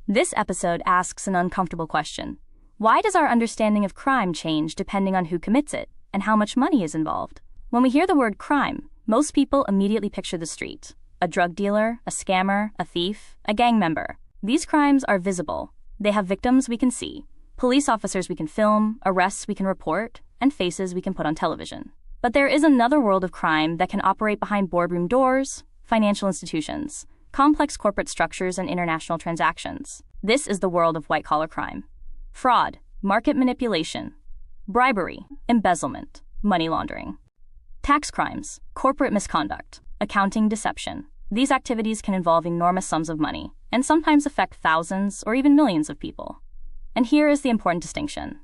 This episode asks an uncomfortable question. Why does our understanding of crime change depending on who commits it and how much money is involved? When we hear the word crime, most people immediately picture the street. A drug dealer, a scammer, a thief, a gang member. These crimes are visible. They have victims we can see, police officers we can film, arrests we can report, and faces we can put on television. But there is another world of crime that can operate behind boardroom doors, financial institutions, complex corporate structures, and international transactions. This is the world of white-collar crime. Fraud, market manipulation, bribery, embezzlement, money laundering. Tax crimes, corporate misconduct, accounting deception. These activities can involve enormous sums of money and sometimes affect thousands or even millions of people. And here is the important distinction.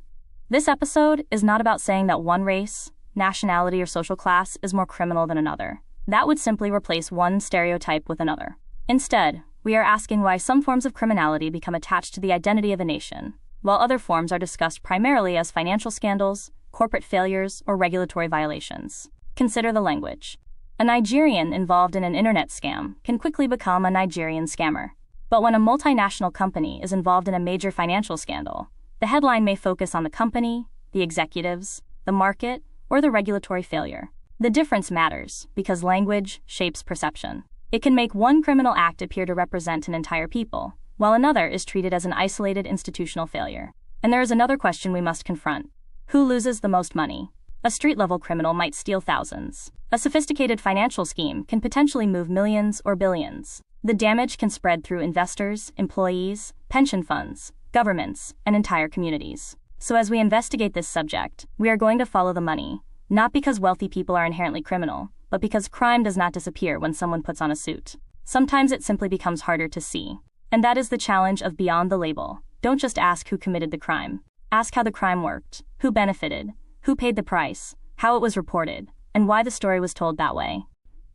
This episode is not about saying that one race, nationality, or social class is more criminal than another. That would simply replace one stereotype with another. Instead, we are asking why some forms of criminality become attached to the identity of a nation, while other forms are discussed primarily as financial scandals, corporate failures, or regulatory violations. Consider the language. A Nigerian involved in an internet scam can quickly become a Nigerian scammer. But when a multinational company is involved in a major financial scandal, the headline may focus on the company, the executives, the market, or the regulatory failure. The difference matters because language shapes perception. It can make one criminal act appear to represent an entire people, while another is treated as an isolated institutional failure. And there is another question we must confront. Who loses the most money? A street-level criminal might steal thousands. A sophisticated financial scheme can potentially move millions or billions. The damage can spread through investors, employees, pension funds, governments, and entire communities. So as we investigate this subject, we are going to follow the money, not because wealthy people are inherently criminal, but because crime does not disappear when someone puts on a suit. Sometimes it simply becomes harder to see. And that is the challenge of Beyond the Label. Don't just ask who committed the crime. Ask how the crime worked, who benefited, who paid the price, how it was reported, and why the story was told that way.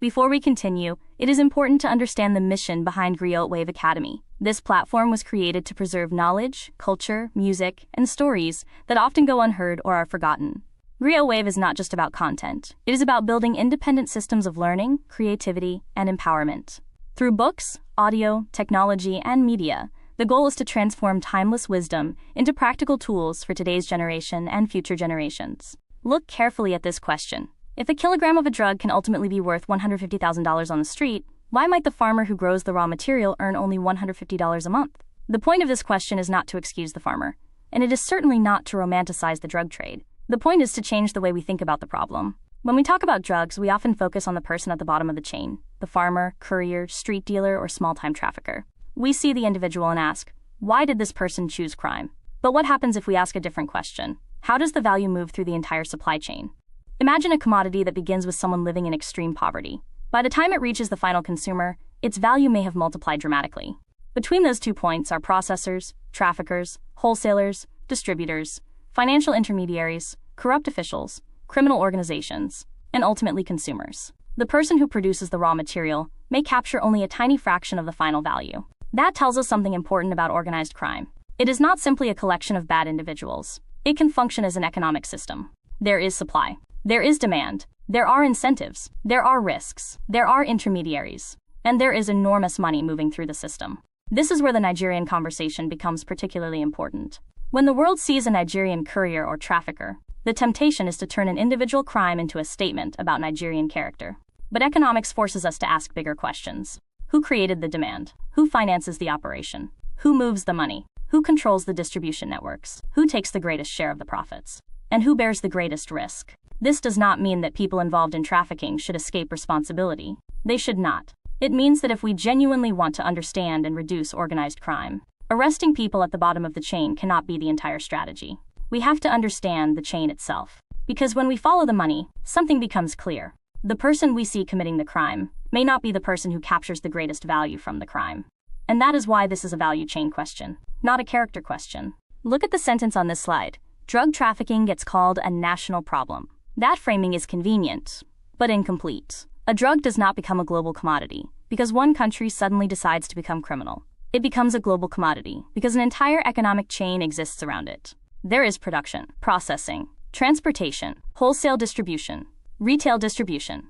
Before we continue, it is important to understand the mission behind Griot Wave Academy. This platform was created to preserve knowledge, culture, music, and stories that often go unheard or are forgotten. Griot Wave is not just about content. It is about building independent systems of learning, creativity, and empowerment. Through books, audio, technology, and media, the goal is to transform timeless wisdom into practical tools for today's generation and future generations. Look carefully at this question. If a kilogram of a drug can ultimately be worth $150,000 on the street, why might the farmer who grows the raw material earn only $150 a month? The point of this question is not to excuse the farmer, and it is certainly not to romanticize the drug trade. The point is to change the way we think about the problem. When we talk about drugs, we often focus on the person at the bottom of the chain, the farmer, courier, street dealer, or small-time trafficker. We see the individual and ask, why did this person choose crime? But what happens if we ask a different question? How does the value move through the entire supply chain? Imagine a commodity that begins with someone living in extreme poverty. By the time it reaches the final consumer, its value may have multiplied dramatically. Between those 2 points are processors, traffickers, wholesalers, distributors, financial intermediaries, corrupt officials, criminal organizations, and ultimately consumers. The person who produces the raw material may capture only a tiny fraction of the final value. That tells us something important about organized crime. It is not simply a collection of bad individuals. It can function as an economic system. There is supply. There is demand. There are incentives. There are risks. There are intermediaries. And there is enormous money moving through the system. This is where the Nigerian conversation becomes particularly important. When the world sees a Nigerian courier or trafficker, the temptation is to turn an individual crime into a statement about Nigerian character. But economics forces us to ask bigger questions. Who created the demand? Who finances the operation? Who moves the money? Who controls the distribution networks? Who takes the greatest share of the profits? And who bears the greatest risk? This does not mean that people involved in trafficking should escape responsibility. They should not. It means that if we genuinely want to understand and reduce organized crime, arresting people at the bottom of the chain cannot be the entire strategy. We have to understand the chain itself. Because when we follow the money, something becomes clear. The person we see committing the crime may not be the person who captures the greatest value from the crime. And that is why this is a value chain question, not a character question. Look at the sentence on this slide. Drug trafficking gets called a national problem. That framing is convenient, but incomplete. A drug does not become a global commodity because one country suddenly decides to become criminal. It becomes a global commodity because an entire economic chain exists around it. There is production, processing, transportation, wholesale distribution, retail distribution,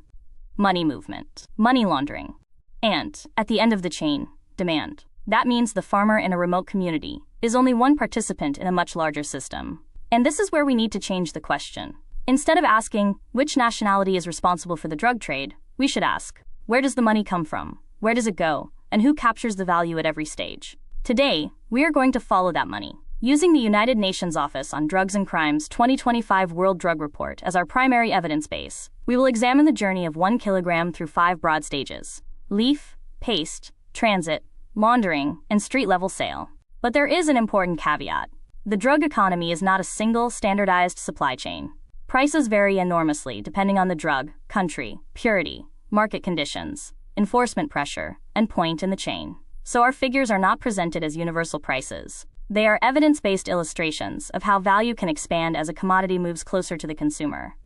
money movement, money laundering, and, at the end of the chain, demand. That means the farmer in a remote community is only one participant in a much larger system. And this is where we need to change the question. Instead of asking, which nationality is responsible for the drug trade, we should ask, where does the money come from? Where does it go? And who captures the value at every stage? Today, we are going to follow that money. Using the United Nations Office on Drugs and Crime's 2025 World Drug Report as our primary evidence base, we will examine the journey of 1 kilogram through 5 broad stages: leaf, paste, transit, laundering, and street-level sale. But there is an important caveat. The drug economy is not a single, standardized supply chain. Prices vary enormously depending on the drug, country, purity, market conditions, enforcement pressure, and point in the chain. So our figures are not presented as universal prices. They are evidence-based illustrations of how value can expand as a commodity moves closer to the consumer.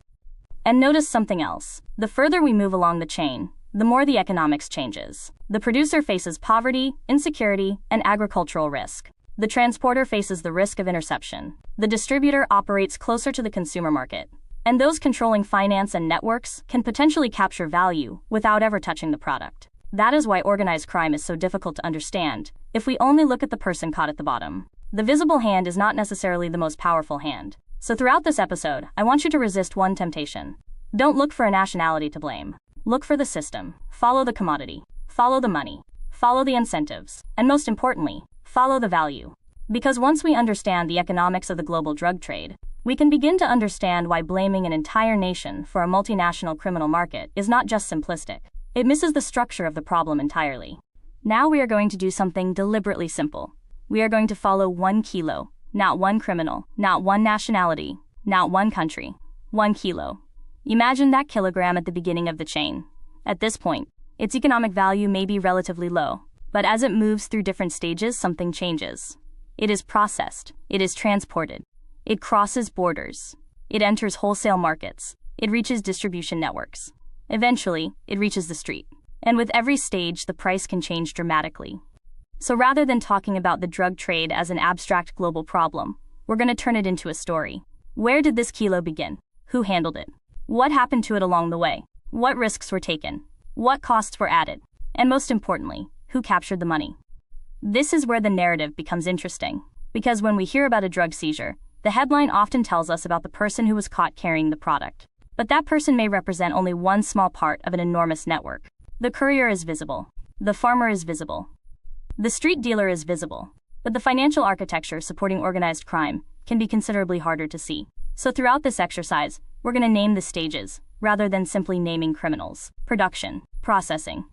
And notice something else. The further we move along the chain, the more the economics changes. The producer faces poverty, insecurity, and agricultural risk. The transporter faces the risk of interception. The distributor operates closer to the consumer market. And those controlling finance and networks can potentially capture value without ever touching the product. That is why organized crime is so difficult to understand if we only look at the person caught at the bottom. The visible hand is not necessarily the most powerful hand. So throughout this episode, I want you to resist one temptation. Don't look for a nationality to blame. Look for the system. Follow the commodity. Follow the money. Follow the incentives. And most importantly, follow the value. Because once we understand the economics of the global drug trade, we can begin to understand why blaming an entire nation for a multinational criminal market is not just simplistic. It misses the structure of the problem entirely. Now we are going to do something deliberately simple. We are going to follow 1 kilo, not one criminal, not one nationality, not one country. 1 kilo. Imagine that kilogram at the beginning of the chain. At this point, its economic value may be relatively low, but as it moves through different stages, something changes. It is processed. It is transported. It crosses borders. It enters wholesale markets. It reaches distribution networks. Eventually, it reaches the street. And with every stage, the price can change dramatically. So rather than talking about the drug trade as an abstract global problem, we're going to turn it into a story. Where did this kilo begin? Who handled it? What happened to it along the way? What risks were taken? What costs were added? And most importantly, who captured the money? This is where the narrative becomes interesting. Because when we hear about a drug seizure, the headline often tells us about the person who was caught carrying the product. But that person may represent only one small part of an enormous network. The courier is visible. The farmer is visible. The street dealer is visible. But the financial architecture supporting organized crime can be considerably harder to see. So throughout this exercise, we're going to name the stages, rather than simply naming criminals: production, processing,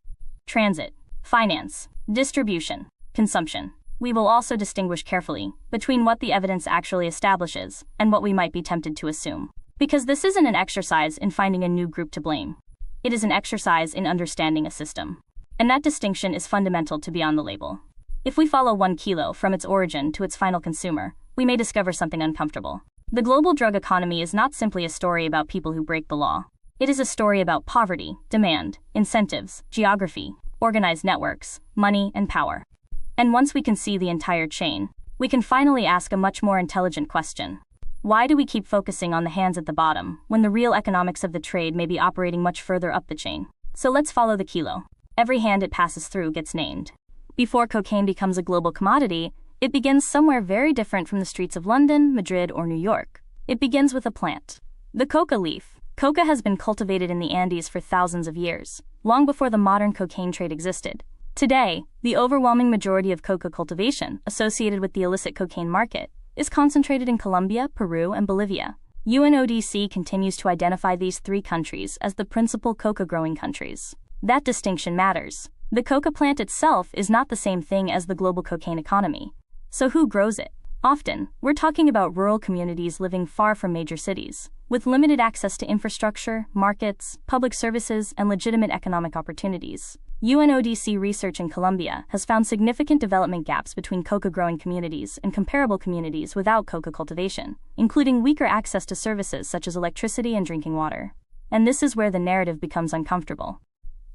transit, finance, distribution, consumption. We will also distinguish carefully between what the evidence actually establishes and what we might be tempted to assume. Because this isn't an exercise in finding a new group to blame. It is an exercise in understanding a system. And that distinction is fundamental to beyond the label. If we follow 1 kilo from its origin to its final consumer, we may discover something uncomfortable. The global drug economy is not simply a story about people who break the law. It is a story about poverty, demand, incentives, geography, organized networks, money, and power. And once we can see the entire chain, we can finally ask a much more intelligent question. Why do we keep focusing on the hands at the bottom, when the real economics of the trade may be operating much further up the chain? So let's follow the kilo. Every hand it passes through gets named. Before cocaine becomes a global commodity, it begins somewhere very different from the streets of London, Madrid, or New York. It begins with a plant. The coca leaf. Coca has been cultivated in the Andes for thousands of years, long before the modern cocaine trade existed. Today, the overwhelming majority of coca cultivation associated with the illicit cocaine market is concentrated in Colombia, Peru, and Bolivia. UNODC continues to identify these 3 countries as the principal coca-growing countries. That distinction matters. The coca plant itself is not the same thing as the global cocaine economy. So who grows it? Often, we're talking about rural communities living far from major cities, with limited access to infrastructure, markets, public services, and legitimate economic opportunities. UNODC research in Colombia has found significant development gaps between coca-growing communities and comparable communities without coca cultivation, including weaker access to services such as electricity and drinking water. And this is where the narrative becomes uncomfortable.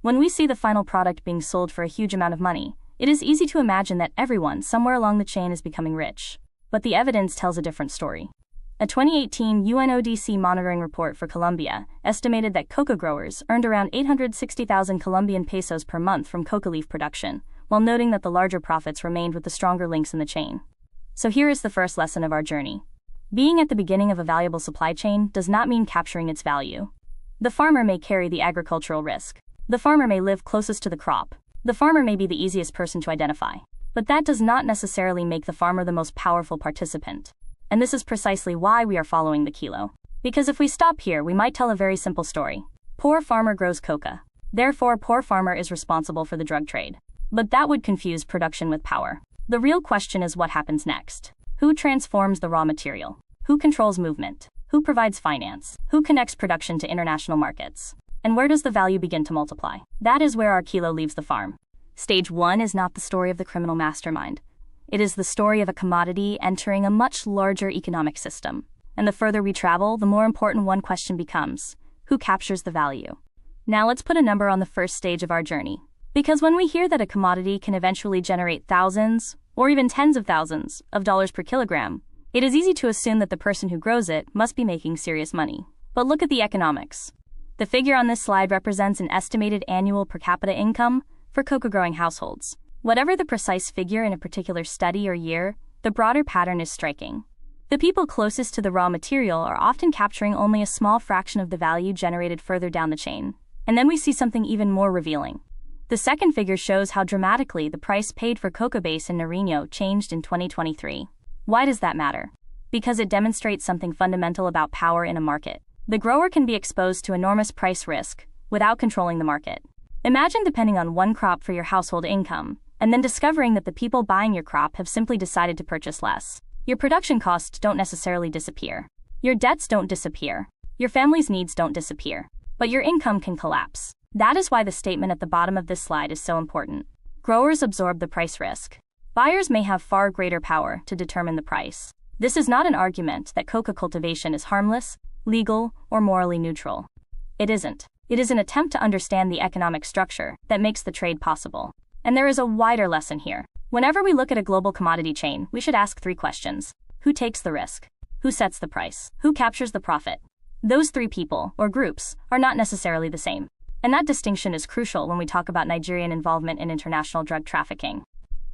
When we see the final product being sold for a huge amount of money, it is easy to imagine that everyone somewhere along the chain is becoming rich. But the evidence tells a different story. A 2018 UNODC monitoring report for Colombia estimated that coca growers earned around 860,000 Colombian pesos per month from coca leaf production, while noting that the larger profits remained with the stronger links in the chain. So here is the first lesson of our journey. Being at the beginning of a valuable supply chain does not mean capturing its value. The farmer may carry the agricultural risk. The farmer may live closest to the crop. The farmer may be the easiest person to identify. But that does not necessarily make the farmer the most powerful participant. And this is precisely why we are following the kilo. Because if we stop here, we might tell a very simple story. Poor farmer grows coca. Therefore, poor farmer is responsible for the drug trade. But that would confuse production with power. The real question is what happens next. Who transforms the raw material? Who controls movement? Who provides finance? Who connects production to international markets? And where does the value begin to multiply? That is where our kilo leaves the farm. Stage 1 is not the story of the criminal mastermind. It is the story of a commodity entering a much larger economic system. And the further we travel, the more important one question becomes: who captures the value? Now let's put a number on the first stage of our journey. Because when we hear that a commodity can eventually generate thousands, or even tens of thousands, of dollars per kilogram, it is easy to assume that the person who grows it must be making serious money. But look at the economics. The figure on this slide represents an estimated annual per capita income for coca-growing households. Whatever the precise figure in a particular study or year, the broader pattern is striking. The people closest to the raw material are often capturing only a small fraction of the value generated further down the chain. And then we see something even more revealing. The second figure shows how dramatically the price paid for coca base in Nariño changed in 2023. Why does that matter? Because it demonstrates something fundamental about power in a market. The grower can be exposed to enormous price risk without controlling the market. Imagine depending on one crop for your household income, and then discovering that the people buying your crop have simply decided to purchase less. Your production costs don't necessarily disappear. Your debts don't disappear. Your family's needs don't disappear. But your income can collapse. That is why the statement at the bottom of this slide is so important. Growers absorb the price risk. Buyers may have far greater power to determine the price. This is not an argument that coca cultivation is harmless, legal, or morally neutral. It isn't. It is an attempt to understand the economic structure that makes the trade possible. And there is a wider lesson here. Whenever we look at a global commodity chain, we should ask 3 questions. Who takes the risk? Who sets the price? Who captures the profit? Those 3 people, or groups, are not necessarily the same. And that distinction is crucial when we talk about Nigerian involvement in international drug trafficking.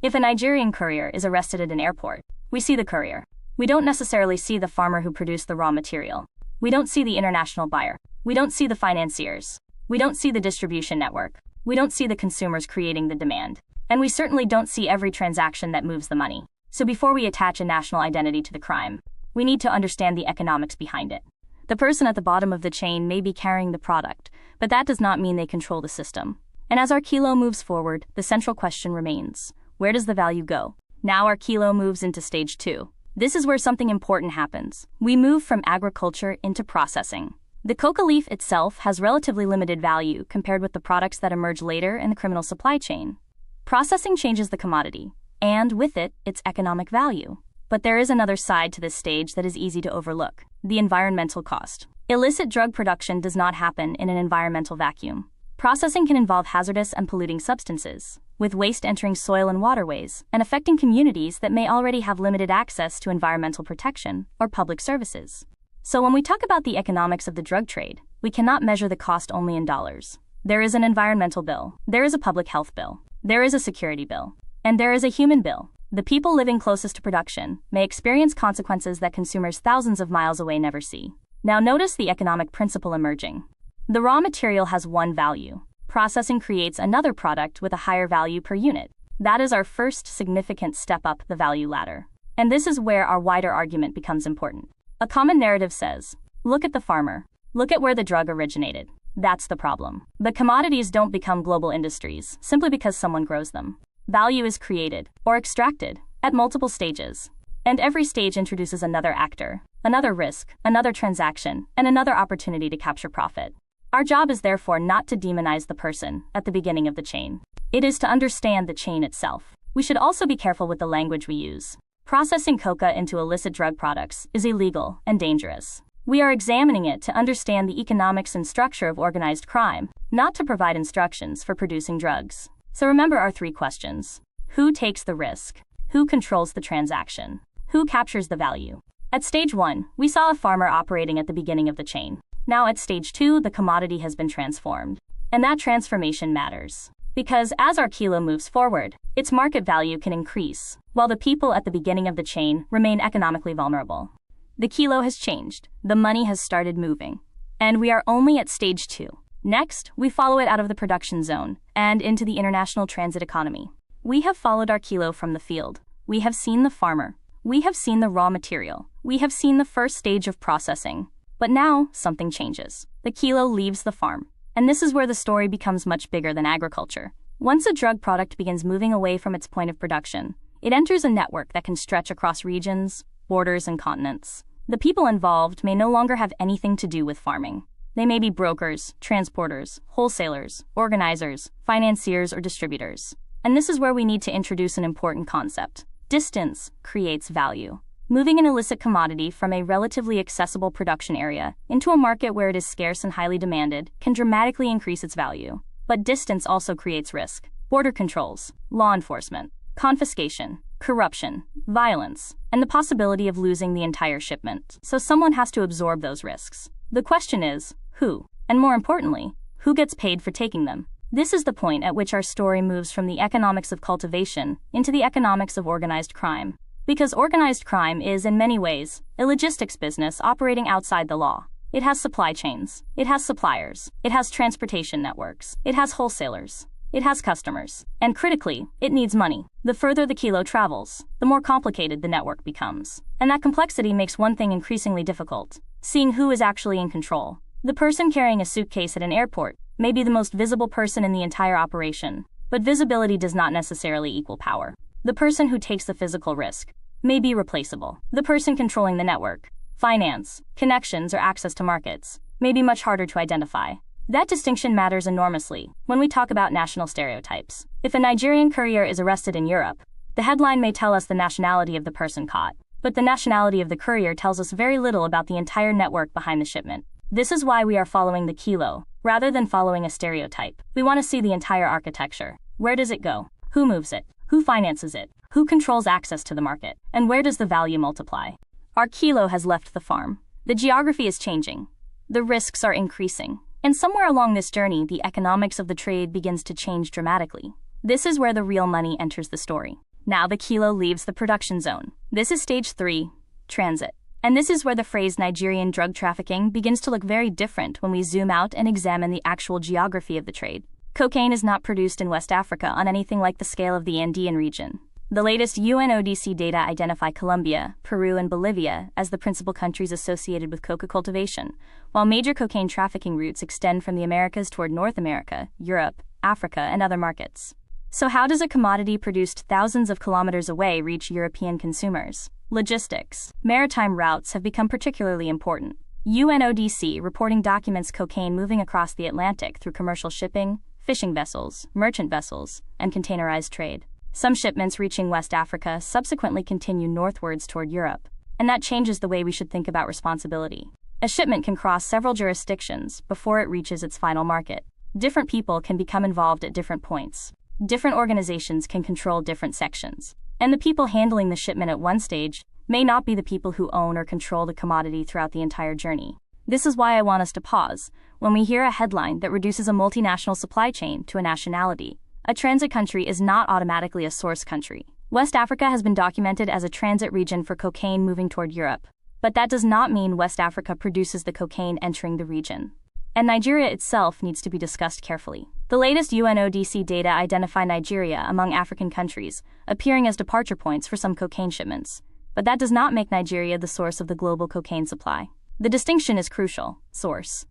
If a Nigerian courier is arrested at an airport, we see the courier. We don't necessarily see the farmer who produced the raw material. We don't see the international buyer. We don't see the financiers. We don't see the distribution network. We don't see the consumers creating the demand. And we certainly don't see every transaction that moves the money. So before we attach a national identity to the crime, we need to understand the economics behind it. The person at the bottom of the chain may be carrying the product, but that does not mean they control the system. And as our kilo moves forward, the central question remains: where does the value go? Now our kilo moves into stage 2. This is where something important happens. We move from agriculture into processing. The coca leaf itself has relatively limited value compared with the products that emerge later in the criminal supply chain. Processing changes the commodity, and with it, its economic value. But there is another side to this stage that is easy to overlook: the environmental cost. Illicit drug production does not happen in an environmental vacuum. Processing can involve hazardous and polluting substances, with waste entering soil and waterways and affecting communities that may already have limited access to environmental protection or public services. So when we talk about the economics of the drug trade, we cannot measure the cost only in dollars. There is an environmental bill, there is a public health bill, there is a security bill, and there is a human bill. The people living closest to production may experience consequences that consumers thousands of miles away never see. Now notice the economic principle emerging. The raw material has one value. Processing creates another product with a higher value per unit. That is our first significant step up the value ladder. And this is where our wider argument becomes important. A common narrative says, look at the farmer. Look at where the drug originated. That's the problem. The commodities don't become global industries simply because someone grows them. Value is created, or extracted, at multiple stages. And every stage introduces another actor, another risk, another transaction, and another opportunity to capture profit. Our job is therefore not to demonize the person at the beginning of the chain. It is to understand the chain itself. We should also be careful with the language we use. Processing coca into illicit drug products is illegal and dangerous. We are examining it to understand the economics and structure of organized crime, not to provide instructions for producing drugs. So remember our 3 questions. Who takes the risk? Who controls the transaction? Who captures the value? At stage 1, we saw a farmer operating at the beginning of the chain. Now at stage 2, the commodity has been transformed. And that transformation matters. Because as our kilo moves forward, its market value can increase, while the people at the beginning of the chain remain economically vulnerable. The kilo has changed, the money has started moving, and we are only at stage 2. Next, we follow it out of the production zone and into the international transit economy. We have followed our kilo from the field. We have seen the farmer. We have seen the raw material. We have seen the first stage of processing. But now, something changes. The kilo leaves the farm. And this is where the story becomes much bigger than agriculture. Once a drug product begins moving away from its point of production, it enters a network that can stretch across regions, borders, and continents. The people involved may no longer have anything to do with farming. They may be brokers, transporters, wholesalers, organizers, financiers, or distributors. And this is where we need to introduce an important concept. Distance creates value. Moving an illicit commodity from a relatively accessible production area into a market where it is scarce and highly demanded can dramatically increase its value. But distance also creates risk. Border controls, law enforcement, confiscation, corruption, violence, and the possibility of losing the entire shipment. So someone has to absorb those risks. The question is, who? And more importantly, who gets paid for taking them? This is the point at which our story moves from the economics of cultivation into the economics of organized crime. Because organized crime is, in many ways, a logistics business operating outside the law. It has supply chains. It has suppliers. It has transportation networks. It has wholesalers. It has customers. And critically, it needs money. The further the kilo travels, the more complicated the network becomes. And that complexity makes one thing increasingly difficult: seeing who is actually in control. The person carrying a suitcase at an airport may be the most visible person in the entire operation, but visibility does not necessarily equal power. The person who takes the physical risk may be replaceable. The person controlling the network, finance, connections, or access to markets may be much harder to identify. That distinction matters enormously when we talk about national stereotypes. If a Nigerian courier is arrested in Europe, the headline may tell us the nationality of the person caught, but the nationality of the courier tells us very little about the entire network behind the shipment. This is why we are following the kilo, rather than following a stereotype. We want to see the entire architecture. Where does it go? Who moves it? Who finances it? Who controls access to the market? And where does the value multiply? Our kilo has left the farm. The geography is changing. The risks are increasing. And somewhere along this journey, the economics of the trade begins to change dramatically. This is where the real money enters the story. Now the kilo leaves the production zone. This is stage 3, transit. And this is where the phrase Nigerian drug trafficking begins to look very different when we zoom out and examine the actual geography of the trade. Cocaine is not produced in West Africa on anything like the scale of the Andean region. The latest UNODC data identify Colombia, Peru, and Bolivia as the principal countries associated with coca cultivation, while major cocaine trafficking routes extend from the Americas toward North America, Europe, Africa, and other markets. So how does a commodity produced thousands of kilometers away reach European consumers? Logistics. Maritime routes have become particularly important. UNODC reporting documents cocaine moving across the Atlantic through commercial shipping, fishing vessels, merchant vessels, and containerized trade. Some shipments reaching West Africa subsequently continue northwards toward Europe, and that changes the way we should think about responsibility. A shipment can cross several jurisdictions before it reaches its final market. Different people can become involved at different points. Different organizations can control different sections. And the people handling the shipment at one stage may not be the people who own or control the commodity throughout the entire journey. This is why I want us to pause when we hear a headline that reduces a multinational supply chain to a nationality. A transit country is not automatically a source country. West Africa has been documented as a transit region for cocaine moving toward Europe, but that does not mean West Africa produces the cocaine entering the region. And Nigeria itself needs to be discussed carefully. The latest UNODC data identify Nigeria among African countries, appearing as departure points for some cocaine shipments. But that does not make Nigeria the source of the global cocaine supply. The distinction is crucial. Source,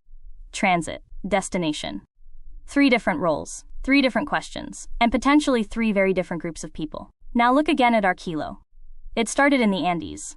transit, destination. 3 different roles, 3 different questions, and potentially 3 very different groups of people. Now look again at our kilo. It started in the Andes.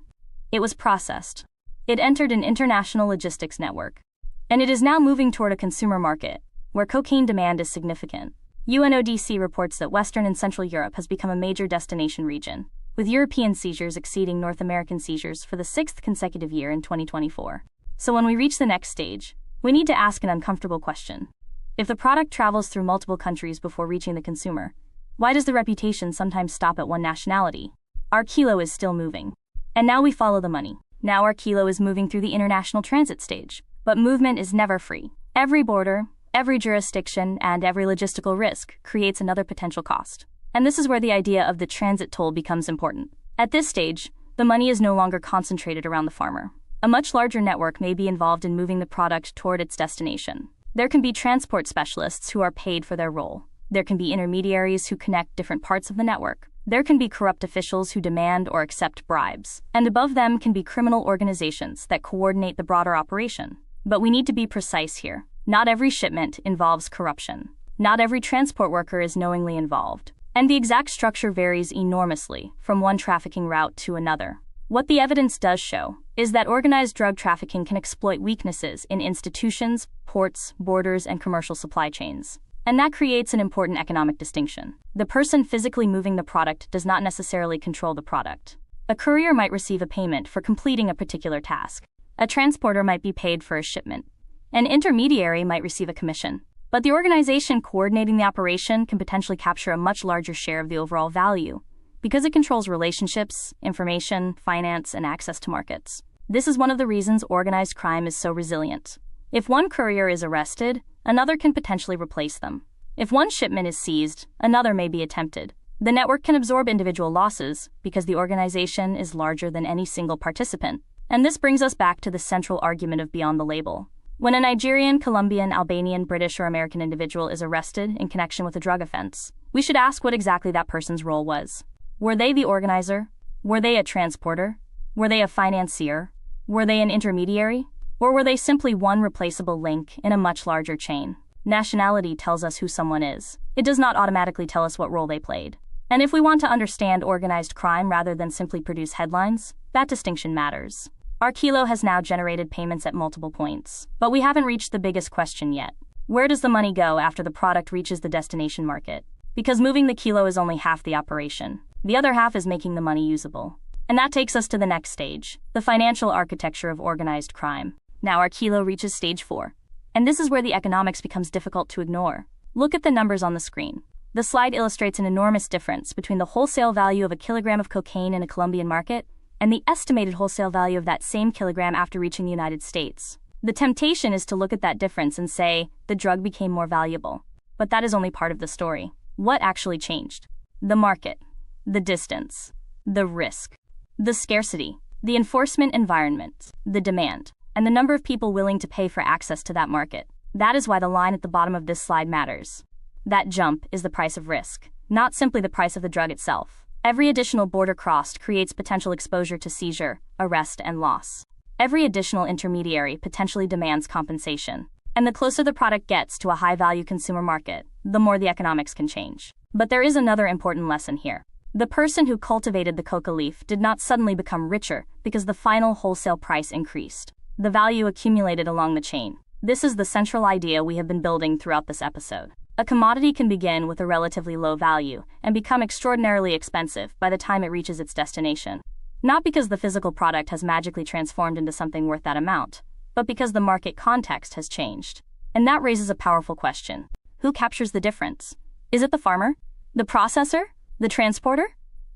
It was processed. It entered an international logistics network. And it is now moving toward a consumer market, where cocaine demand is significant. UNODC reports that Western and Central Europe has become a major destination region, with European seizures exceeding North American seizures for the 6th consecutive year in 2024. So when we reach the next stage, we need to ask an uncomfortable question. If the product travels through multiple countries before reaching the consumer, why does the reputation sometimes stop at one nationality? Our kilo is still moving. And now we follow the money. Now our kilo is moving through the international transit stage. But movement is never free. Every border, Every jurisdiction and every logistical risk creates another potential cost. And this is where the idea of the transit toll becomes important. At this stage, the money is no longer concentrated around the farmer. A much larger network may be involved in moving the product toward its destination. There can be transport specialists who are paid for their role. There can be intermediaries who connect different parts of the network. There can be corrupt officials who demand or accept bribes. And above them can be criminal organizations that coordinate the broader operation. But we need to be precise here. Not every shipment involves corruption. Not every transport worker is knowingly involved. And the exact structure varies enormously from one trafficking route to another. What the evidence does show is that organized drug trafficking can exploit weaknesses in institutions, ports, borders, and commercial supply chains. And that creates an important economic distinction. The person physically moving the product does not necessarily control the product. A courier might receive a payment for completing a particular task. A transporter might be paid for a shipment. An intermediary might receive a commission. But the organization coordinating the operation can potentially capture a much larger share of the overall value, because it controls relationships, information, finance, and access to markets. This is one of the reasons organized crime is so resilient. If one courier is arrested, another can potentially replace them. If one shipment is seized, another may be attempted. The network can absorb individual losses because the organization is larger than any single participant. And this brings us back to the central argument of beyond the label. When a Nigerian, Colombian, Albanian, British, or American individual is arrested in connection with a drug offense, we should ask what exactly that person's role was. Were they the organizer? Were they a transporter? Were they a financier? Were they an intermediary? Or were they simply one replaceable link in a much larger chain? Nationality tells us who someone is. It does not automatically tell us what role they played. And if we want to understand organized crime rather than simply produce headlines, that distinction matters. Our Kilo has now generated payments at multiple points, but we haven't reached the biggest question yet. Where does the money go after the product reaches the destination market? Because moving the Kilo is only half the operation. The other half is making the money usable. And that takes us to the next stage, the financial architecture of organized crime. Now our Kilo reaches stage 4. And this is where the economics becomes difficult to ignore. Look at the numbers on the screen. The slide illustrates an enormous difference between the wholesale value of a kilogram of cocaine in a Colombian market and the estimated wholesale value of that same kilogram after reaching the United States. The temptation is to look at that difference and say, the drug became more valuable. But that is only part of the story. What actually changed? The market, the distance, the risk, the scarcity, the enforcement environment, the demand, and the number of people willing to pay for access to that market. That is why the line at the bottom of this slide matters. That jump is the price of risk, not simply the price of the drug itself. Every additional border crossed creates potential exposure to seizure, arrest, and loss. Every additional intermediary potentially demands compensation. And the closer the product gets to a high-value consumer market, the more the economics can change. But there is another important lesson here. The person who cultivated the coca leaf did not suddenly become richer because the final wholesale price increased. The value accumulated along the chain. This is the central idea we have been building throughout this episode. A commodity can begin with a relatively low value and become extraordinarily expensive by the time it reaches its destination. Not because the physical product has magically transformed into something worth that amount, but because the market context has changed. And that raises a powerful question. Who captures the difference? Is it the farmer? The processor? The transporter?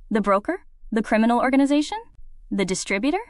The broker? The criminal organization? The distributor?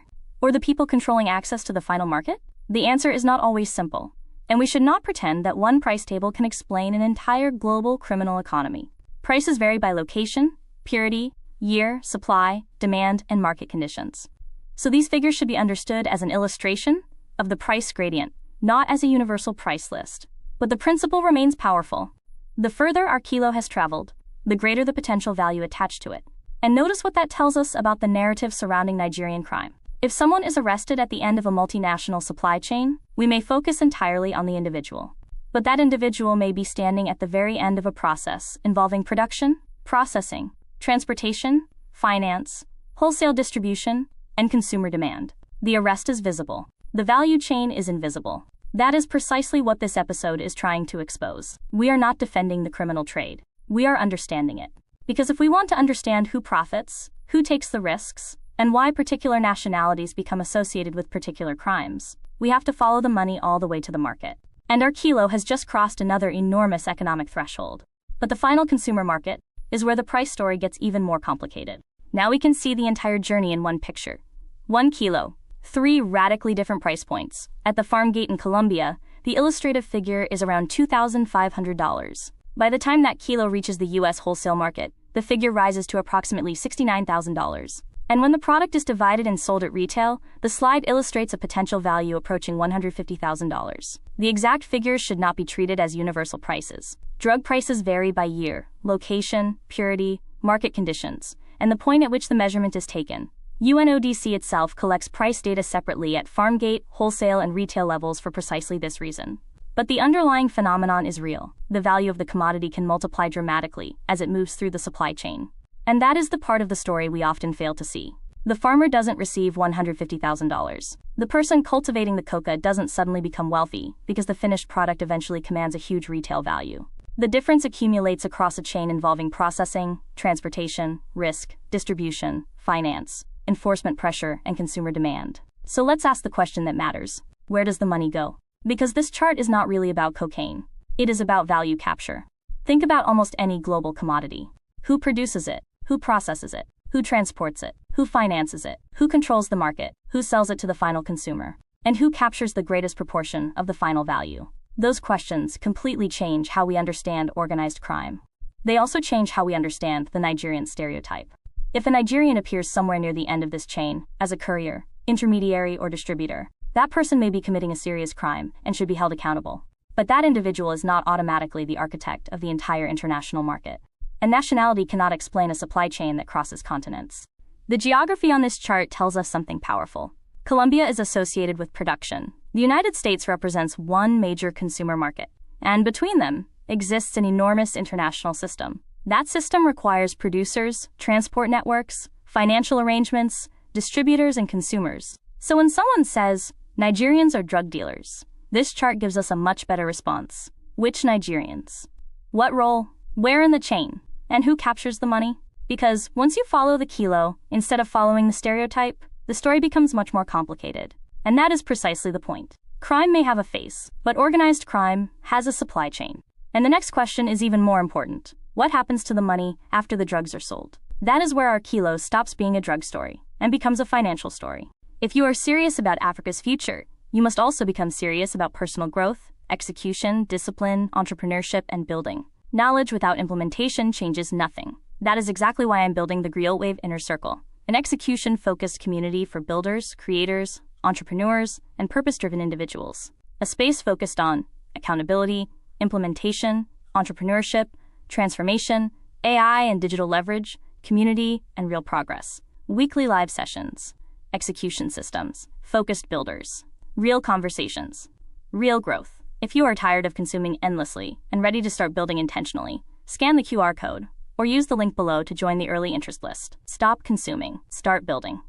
Or the people controlling access to the final market? The answer is not always simple. And we should not pretend that one price table can explain an entire global criminal economy. Prices vary by location, purity, year, supply, demand, and market conditions. So these figures should be understood as an illustration of the price gradient, not as a universal price list. But the principle remains powerful. The further our Kilo has traveled, the greater the potential value attached to it. And notice what that tells us about the narrative surrounding Nigerian crime. If someone is arrested at the end of a multinational supply chain, we may focus entirely on the individual. But that individual may be standing at the very end of a process involving production, processing, transportation, finance, wholesale distribution, and consumer demand. The arrest is visible. The value chain is invisible. That is precisely what this episode is trying to expose. We are not defending the criminal trade. We are understanding it. Because if we want to understand who profits, who takes the risks, and why particular nationalities become associated with particular crimes, we have to follow the money all the way to the market. And our Kilo has just crossed another enormous economic threshold. But the final consumer market is where the price story gets even more complicated. Now we can see the entire journey in one picture. 1 kilo, 3 radically different price points. At the farm gate in Colombia, The illustrative figure is around $2,500. By the time that kilo reaches the US wholesale market, the figure rises to approximately $69,000. And when the product is divided and sold at retail, the slide illustrates a potential value approaching $150,000. The exact figures should not be treated as universal prices. Drug prices vary by year, location, purity, market conditions, and the point at which the measurement is taken. UNODC itself collects price data separately at farm gate, wholesale, and retail levels for precisely this reason. But the underlying phenomenon is real. The value of the commodity can multiply dramatically as it moves through the supply chain. And that is the part of the story we often fail to see. The farmer doesn't receive $150,000. The person cultivating the coca doesn't suddenly become wealthy because the finished product eventually commands a huge retail value. The difference accumulates across a chain involving processing, transportation, risk, distribution, finance, enforcement pressure, and consumer demand. So let's ask the question that matters. Where does the money go? Because this chart is not really about cocaine. It is about value capture. Think about almost any global commodity. Who produces it? Who processes it? Who transports it? Who finances it? Who controls the market? Who sells it to the final consumer? And who captures the greatest proportion of the final value? Those questions completely change how we understand organized crime. They also change how we understand the Nigerian stereotype. If a Nigerian appears somewhere near the end of this chain, as a courier, intermediary, or distributor, that person may be committing a serious crime and should be held accountable. But that individual is not automatically the architect of the entire international market. And nationality cannot explain a supply chain that crosses continents. The geography on this chart tells us something powerful. Colombia is associated with production. The United States represents one major consumer market. And between them exists an enormous international system. That system requires producers, transport networks, financial arrangements, distributors, and consumers. So when someone says, Nigerians are drug dealers, this chart gives us a much better response. Which Nigerians? What role? Where in the chain? And who captures the money? Because once you follow the kilo, instead of following the stereotype, the story becomes much more complicated. And that is precisely the point. Crime may have a face, but organized crime has a supply chain. And the next question is even more important. What happens to the money after the drugs are sold? That is where our kilo stops being a drug story and becomes a financial story. If you are serious about Africa's future, you must also become serious about personal growth, execution, discipline, entrepreneurship, and building. Knowledge without implementation changes nothing. That is exactly why I'm building the Griot Wave Inner Circle, an execution-focused community for builders, creators, entrepreneurs, and purpose-driven individuals. A space focused on accountability, implementation, entrepreneurship, transformation, AI and digital leverage, community, and real progress. Weekly live sessions, execution systems, focused builders, real conversations, real growth. If you are tired of consuming endlessly and ready to start building intentionally, scan the QR code or use the link below to join the early interest list. Stop consuming, start building.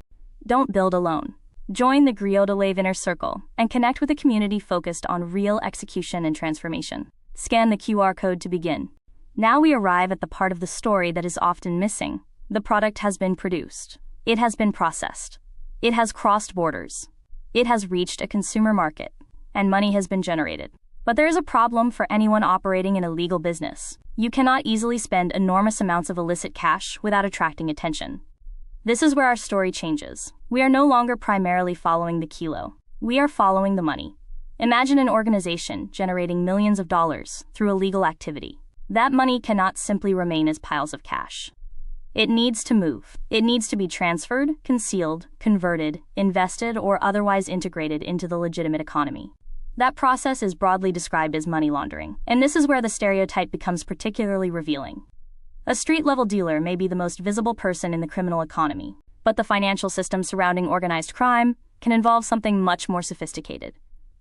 Don't build alone. Join the Griot Wave Inner Circle and connect with a community focused on real execution and transformation. Scan the QR code to begin. Now we arrive at the part of the story that is often missing. The product has been produced. It has been processed. It has crossed borders. It has reached a consumer market, and money has been generated. But there is a problem for anyone operating in a legal business. You cannot easily spend enormous amounts of illicit cash without attracting attention. This is where our story changes. We are no longer primarily following the kilo. We are following the money. Imagine an organization generating millions of dollars through illegal activity. That money cannot simply remain as piles of cash. It needs to move. It needs to be transferred, concealed, converted, invested, or otherwise integrated into the legitimate economy. That process is broadly described as money laundering, and this is where the stereotype becomes particularly revealing. A street-level dealer may be the most visible person in the criminal economy, but the financial system surrounding organized crime can involve something much more sophisticated.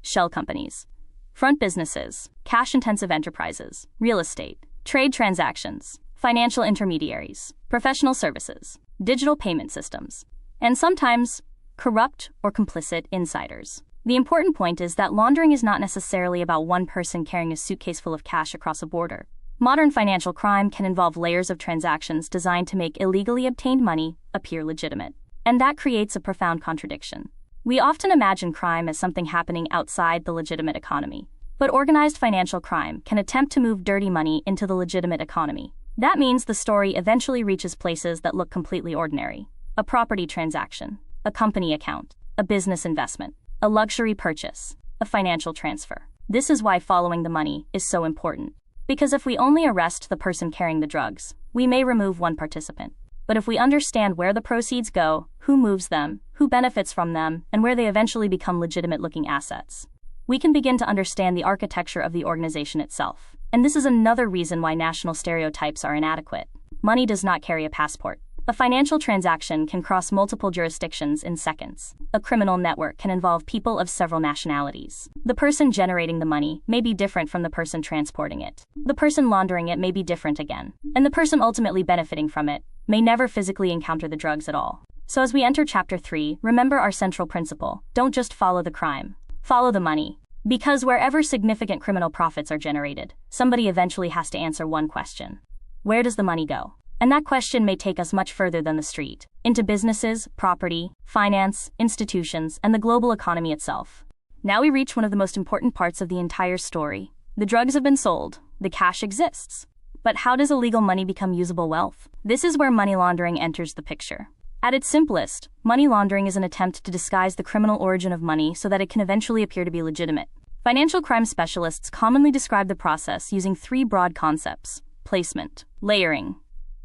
Shell companies, front businesses, cash-intensive enterprises, real estate, trade transactions, financial intermediaries, professional services, digital payment systems, and sometimes corrupt or complicit insiders. The important point is that laundering is not necessarily about one person carrying a suitcase full of cash across a border. Modern financial crime can involve layers of transactions designed to make illegally obtained money appear legitimate. And that creates a profound contradiction. We often imagine crime as something happening outside the legitimate economy. But organized financial crime can attempt to move dirty money into the legitimate economy. That means the story eventually reaches places that look completely ordinary. A property transaction, a company account, a business investment, a luxury purchase, a financial transfer. This is why following the money is so important. Because if we only arrest the person carrying the drugs, we may remove one participant. But if we understand where the proceeds go, who moves them, who benefits from them, and where they eventually become legitimate-looking assets, we can begin to understand the architecture of the organization itself. And this is another reason why national stereotypes are inadequate. Money does not carry a passport. A financial transaction can cross multiple jurisdictions in seconds. A criminal network can involve people of several nationalities. The person generating the money may be different from the person transporting it. The person laundering it may be different again. And the person ultimately benefiting from it may never physically encounter the drugs at all. So as we enter Chapter 3, remember our central principle. Don't just follow the crime. Follow the money. Because wherever significant criminal profits are generated, somebody eventually has to answer one question. Where does the money go? And that question may take us much further than the street, into businesses, property, finance, institutions, and the global economy itself. Now we reach one of the most important parts of the entire story. The drugs have been sold. The cash exists. But how does illegal money become usable wealth? This is where money laundering enters the picture. At its simplest, money laundering is an attempt to disguise the criminal origin of money so that it can eventually appear to be legitimate. Financial crime specialists commonly describe the process using three broad concepts: placement, layering,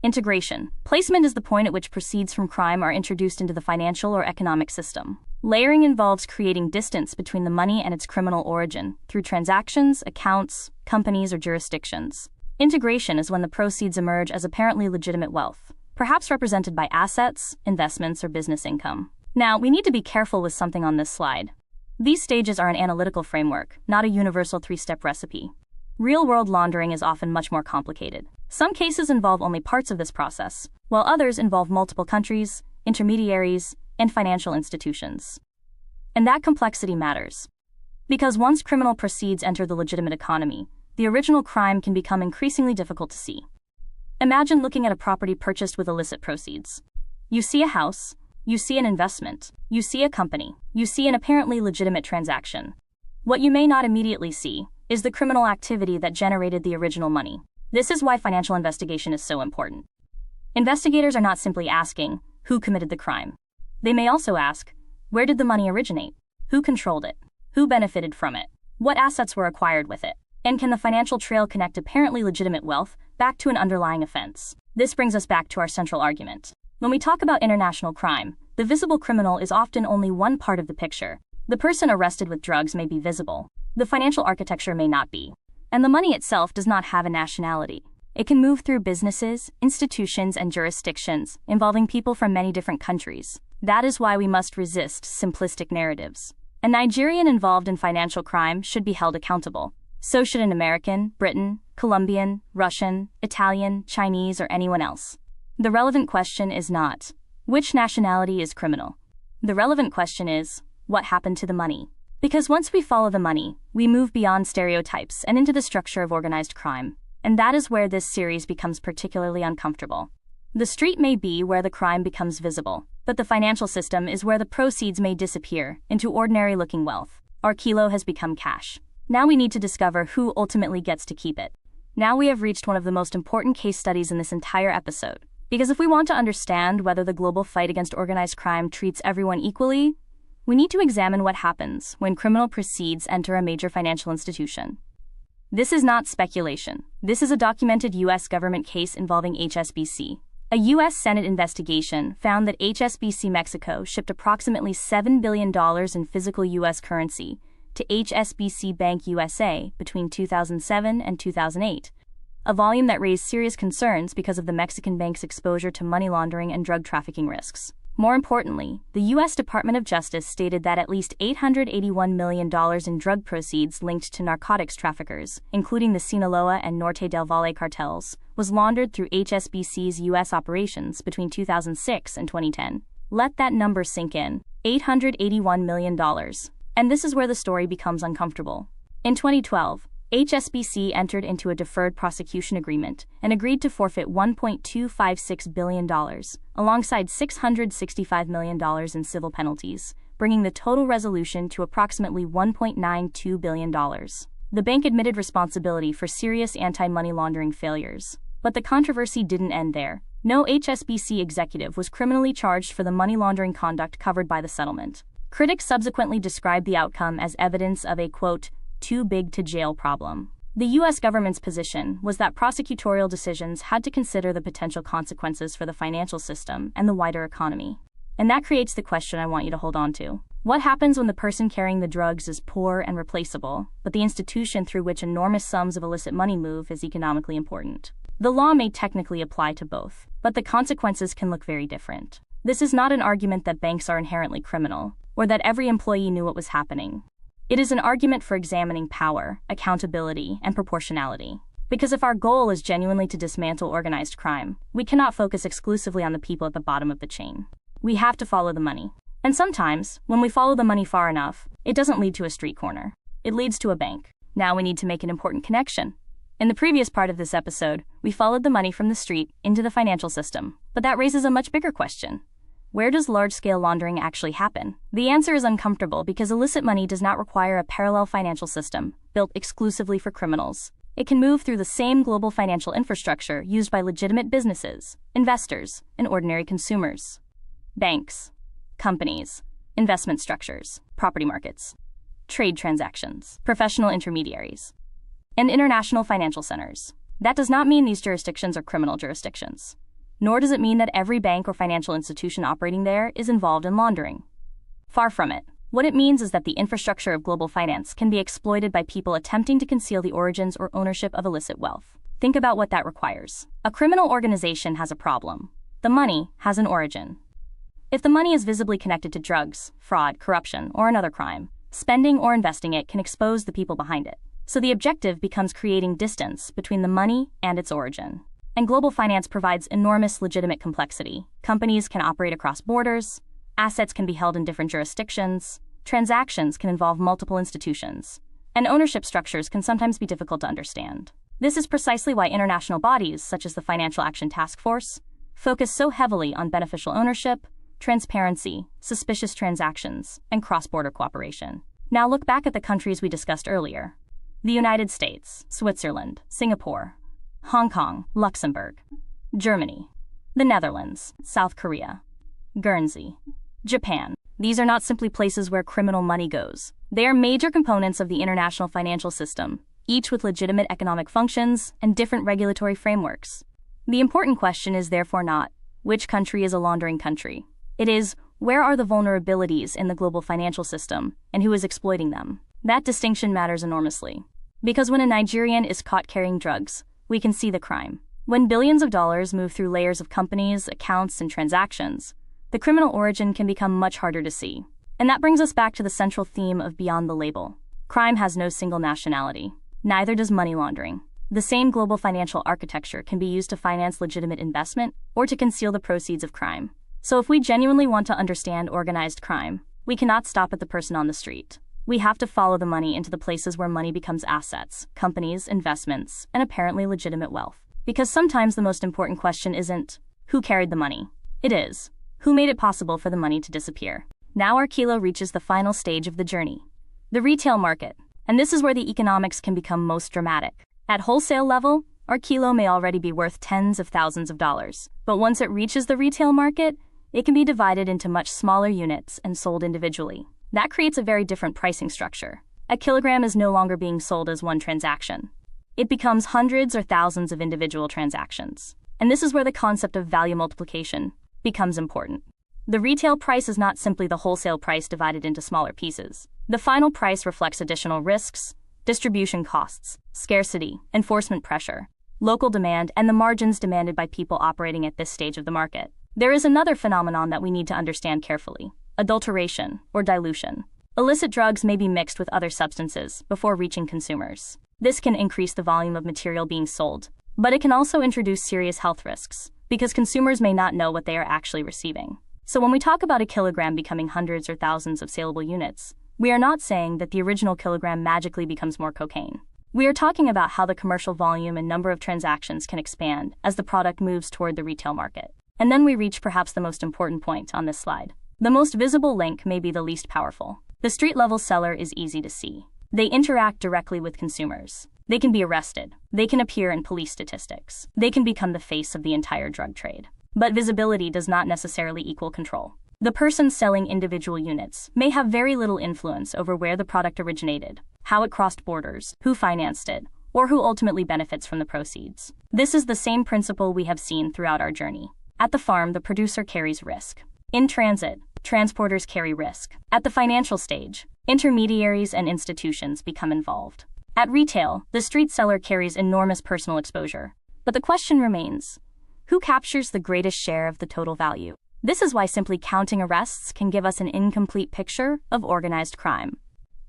integration. Placement is the point at which proceeds from crime are introduced into the financial or economic system. Layering involves creating distance between the money and its criminal origin through transactions, accounts, companies, or jurisdictions. Integration is when the proceeds emerge as apparently legitimate wealth, perhaps represented by assets, investments, or business income. Now, we need to be careful with something on this slide. These stages are an analytical framework, not a universal three-step recipe. Real-world laundering is often much more complicated. Some cases involve only parts of this process, while others involve multiple countries, intermediaries, and financial institutions. And that complexity matters. Because once criminal proceeds enter the legitimate economy, the original crime can become increasingly difficult to see. Imagine looking at a property purchased with illicit proceeds. You see a house, you see an investment, you see a company, you see an apparently legitimate transaction. What you may not immediately see is the criminal activity that generated the original money. This is why financial investigation is so important. Investigators are not simply asking, who committed the crime? They may also ask, where did the money originate? Who controlled it? Who benefited from it? What assets were acquired with it? And can the financial trail connect apparently legitimate wealth back to an underlying offense? This brings us back to our central argument. When we talk about international crime, the visible criminal is often only one part of the picture. The person arrested with drugs may be visible. The financial architecture may not be. And the money itself does not have a nationality. It can move through businesses, institutions, and jurisdictions, involving people from many different countries. That is why we must resist simplistic narratives. A Nigerian involved in financial crime should be held accountable. So should an American, Briton, Colombian, Russian, Italian, Chinese, or anyone else. The relevant question is not, which nationality is criminal? The relevant question is, what happened to the money? Because once we follow the money, we move beyond stereotypes and into the structure of organized crime. And that is where this series becomes particularly uncomfortable. The street may be where the crime becomes visible, but the financial system is where the proceeds may disappear into ordinary-looking wealth. Our kilo has become cash. Now we need to discover who ultimately gets to keep it. Now we have reached one of the most important case studies in this entire episode. Because if we want to understand whether the global fight against organized crime treats everyone equally, we need to examine what happens when criminal proceeds enter a major financial institution. This is not speculation. This is a documented U.S. government case involving HSBC. A U.S. Senate investigation found that HSBC Mexico shipped approximately $7 billion in physical U.S. currency to HSBC Bank USA between 2007 and 2008, a volume that raised serious concerns because of the Mexican bank's exposure to money laundering and drug trafficking risks. More importantly, the U.S. Department of Justice stated that at least $881 million in drug proceeds linked to narcotics traffickers, including the Sinaloa and Norte del Valle cartels, was laundered through HSBC's U.S. operations between 2006 and 2010. Let that number sink in. $881 million. And this is where the story becomes uncomfortable. In 2012, HSBC entered into a deferred prosecution agreement and agreed to forfeit $1.256 billion, alongside $665 million in civil penalties, bringing the total resolution to approximately $1.92 billion. The bank admitted responsibility for serious anti-money laundering failures. But the controversy didn't end there. No HSBC executive was criminally charged for the money laundering conduct covered by the settlement. Critics subsequently described the outcome as evidence of a, quote, too big to jail problem. The US government's position was that prosecutorial decisions had to consider the potential consequences for the financial system and the wider economy. And that creates the question I want you to hold on to. What happens when the person carrying the drugs is poor and replaceable, but the institution through which enormous sums of illicit money move is economically important? The law may technically apply to both, but the consequences can look very different. This is not an argument that banks are inherently criminal, or that every employee knew what was happening. It is an argument for examining power, accountability, and proportionality. Because if our goal is genuinely to dismantle organized crime, we cannot focus exclusively on the people at the bottom of the chain. We have to follow the money. And sometimes, when we follow the money far enough, it doesn't lead to a street corner. It leads to a bank. Now we need to make an important connection. In the previous part of this episode, we followed the money from the street into the financial system. But that raises a much bigger question. Where does large-scale laundering actually happen? The answer is uncomfortable because illicit money does not require a parallel financial system built exclusively for criminals. It can move through the same global financial infrastructure used by legitimate businesses, investors, and ordinary consumers. Banks, companies, investment structures, property markets, trade transactions, professional intermediaries, and international financial centers. That does not mean these jurisdictions are criminal jurisdictions. Nor does it mean that every bank or financial institution operating there is involved in laundering. Far from it. What it means is that the infrastructure of global finance can be exploited by people attempting to conceal the origins or ownership of illicit wealth. Think about what that requires. A criminal organization has a problem. The money has an origin. If the money is visibly connected to drugs, fraud, corruption, or another crime, spending or investing it can expose the people behind it. So the objective becomes creating distance between the money and its origin. And global finance provides enormous legitimate complexity. Companies can operate across borders, assets can be held in different jurisdictions, transactions can involve multiple institutions, and ownership structures can sometimes be difficult to understand. This is precisely why international bodies, such as the Financial Action Task Force, focus so heavily on beneficial ownership, transparency, suspicious transactions, and cross-border cooperation. Now look back at the countries we discussed earlier. The United States, Switzerland, Singapore, Hong Kong, Luxembourg, Germany, the Netherlands, South Korea, Guernsey, Japan. These are not simply places where criminal money goes. They are major components of the international financial system, each with legitimate economic functions and different regulatory frameworks. The important question is therefore not, which country is a laundering country? It is, where are the vulnerabilities in the global financial system and who is exploiting them? That distinction matters enormously. Because when a Nigerian is caught carrying drugs, we can see the crime. When billions of dollars move through layers of companies, accounts, and transactions, the criminal origin can become much harder to see. And that brings us back to the central theme of Beyond the Label. Crime has no single nationality. Neither does money laundering. The same global financial architecture can be used to finance legitimate investment or to conceal the proceeds of crime. So if we genuinely want to understand organized crime, we cannot stop at the person on the street. We have to follow the money into the places where money becomes assets, companies, investments, and apparently legitimate wealth. Because sometimes the most important question isn't, who carried the money? It is, who made it possible for the money to disappear? Now our kilo reaches the final stage of the journey. The retail market. And this is where the economics can become most dramatic. At wholesale level, our kilo may already be worth tens of thousands of dollars. But once it reaches the retail market, it can be divided into much smaller units and sold individually. That creates a very different pricing structure. A kilogram is no longer being sold as one transaction. It becomes hundreds or thousands of individual transactions. And this is where the concept of value multiplication becomes important. The retail price is not simply the wholesale price divided into smaller pieces. The final price reflects additional risks, distribution costs, scarcity, enforcement pressure, local demand, and the margins demanded by people operating at this stage of the market. There is another phenomenon that we need to understand carefully. Adulteration, or dilution. Illicit drugs may be mixed with other substances before reaching consumers. This can increase the volume of material being sold, but it can also introduce serious health risks, because consumers may not know what they are actually receiving. So when we talk about a kilogram becoming hundreds or thousands of saleable units, we are not saying that the original kilogram magically becomes more cocaine. We are talking about how the commercial volume and number of transactions can expand as the product moves toward the retail market. And then we reach perhaps the most important point on this slide. The most visible link may be the least powerful. The street-level seller is easy to see. They interact directly with consumers. They can be arrested. They can appear in police statistics. They can become the face of the entire drug trade. But visibility does not necessarily equal control. The person selling individual units may have very little influence over where the product originated, how it crossed borders, who financed it, or who ultimately benefits from the proceeds. This is the same principle we have seen throughout our journey. At the farm, the producer carries risk. In transit, transporters carry risk. At the financial stage, intermediaries and institutions become involved. At retail, the street seller carries enormous personal exposure. But the question remains, who captures the greatest share of the total value? This is why simply counting arrests can give us an incomplete picture of organized crime.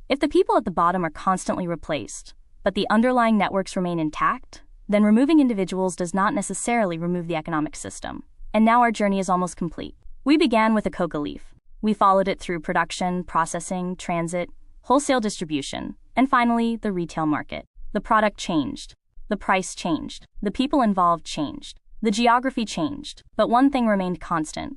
If the people at the bottom are constantly replaced, but the underlying networks remain intact, then removing individuals does not necessarily remove the economic system. And now our journey is almost complete. We began with a coca leaf. We followed it through production, processing, transit, wholesale distribution, and finally, the retail market. The product changed. The price changed. The people involved changed. The geography changed. But one thing remained constant.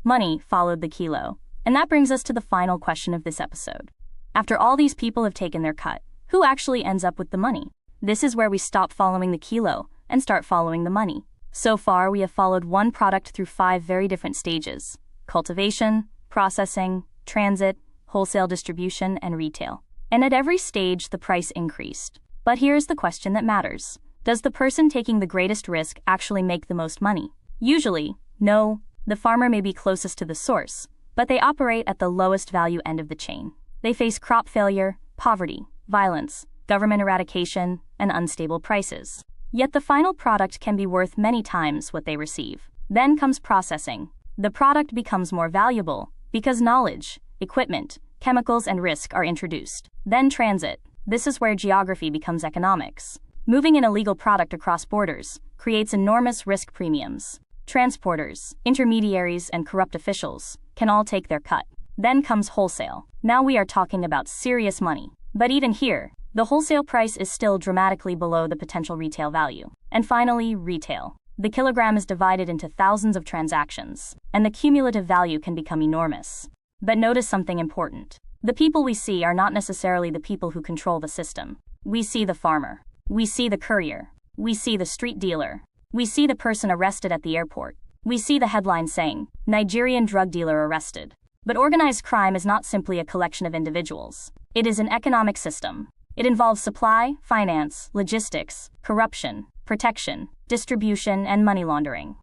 Money followed the kilo. And that brings us to the final question of this episode. After all these people have taken their cut, who actually ends up with the money? This is where we stop following the kilo and start following the money. So far, we have followed one product through 5 very different stages: cultivation, processing, transit, wholesale distribution, and retail. And at every stage, the price increased. But here's the question that matters. Does the person taking the greatest risk actually make the most money? Usually, no. The farmer may be closest to the source, but they operate at the lowest value end of the chain. They face crop failure, poverty, violence, government eradication, and unstable prices. Yet the final product can be worth many times what they receive. Then comes processing. The product becomes more valuable because knowledge, equipment, chemicals, and risk are introduced. Then transit. This is where geography becomes economics. Moving an illegal product across borders creates enormous risk premiums. Transporters, intermediaries, and corrupt officials can all take their cut. Then comes wholesale. Now we are talking about serious money. But even here, the wholesale price is still dramatically below the potential retail value. And finally, retail. The kilogram is divided into thousands of transactions, and the cumulative value can become enormous. But notice something important. The people we see are not necessarily the people who control the system. We see the farmer. We see the courier. We see the street dealer. We see the person arrested at the airport. We see the headline saying, "Nigerian drug dealer arrested." But organized crime is not simply a collection of individuals. It is an economic system. It involves supply, finance, logistics, corruption, protection, distribution, and money laundering.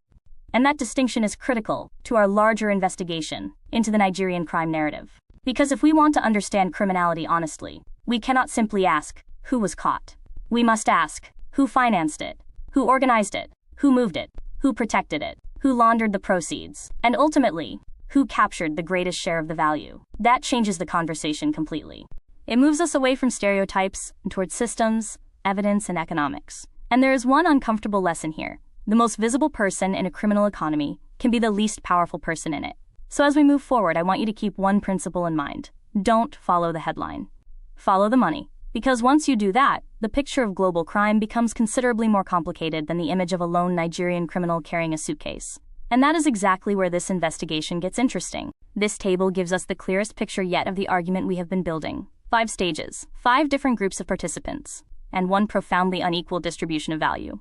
And that distinction is critical to our larger investigation into the Nigerian crime narrative. Because if we want to understand criminality honestly, we cannot simply ask, who was caught? We must ask, who financed it? Who organized it? Who moved it? Who protected it? Who laundered the proceeds? And ultimately, who captured the greatest share of the value? That changes the conversation completely. It moves us away from stereotypes and towards systems, evidence, and economics. And there is one uncomfortable lesson here. The most visible person in a criminal economy can be the least powerful person in it. So as we move forward, I want you to keep one principle in mind. Don't follow the headline. Follow the money. Because once you do that, the picture of global crime becomes considerably more complicated than the image of a lone Nigerian criminal carrying a suitcase. And that is exactly where this investigation gets interesting. This table gives us the clearest picture yet of the argument we have been building. 5 stages, 5 different groups of participants, and one profoundly unequal distribution of value.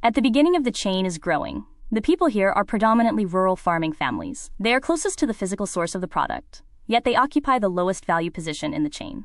At the beginning of the chain is growing. The people here are predominantly rural farming families. They are closest to the physical source of the product, yet they occupy the lowest value position in the chain.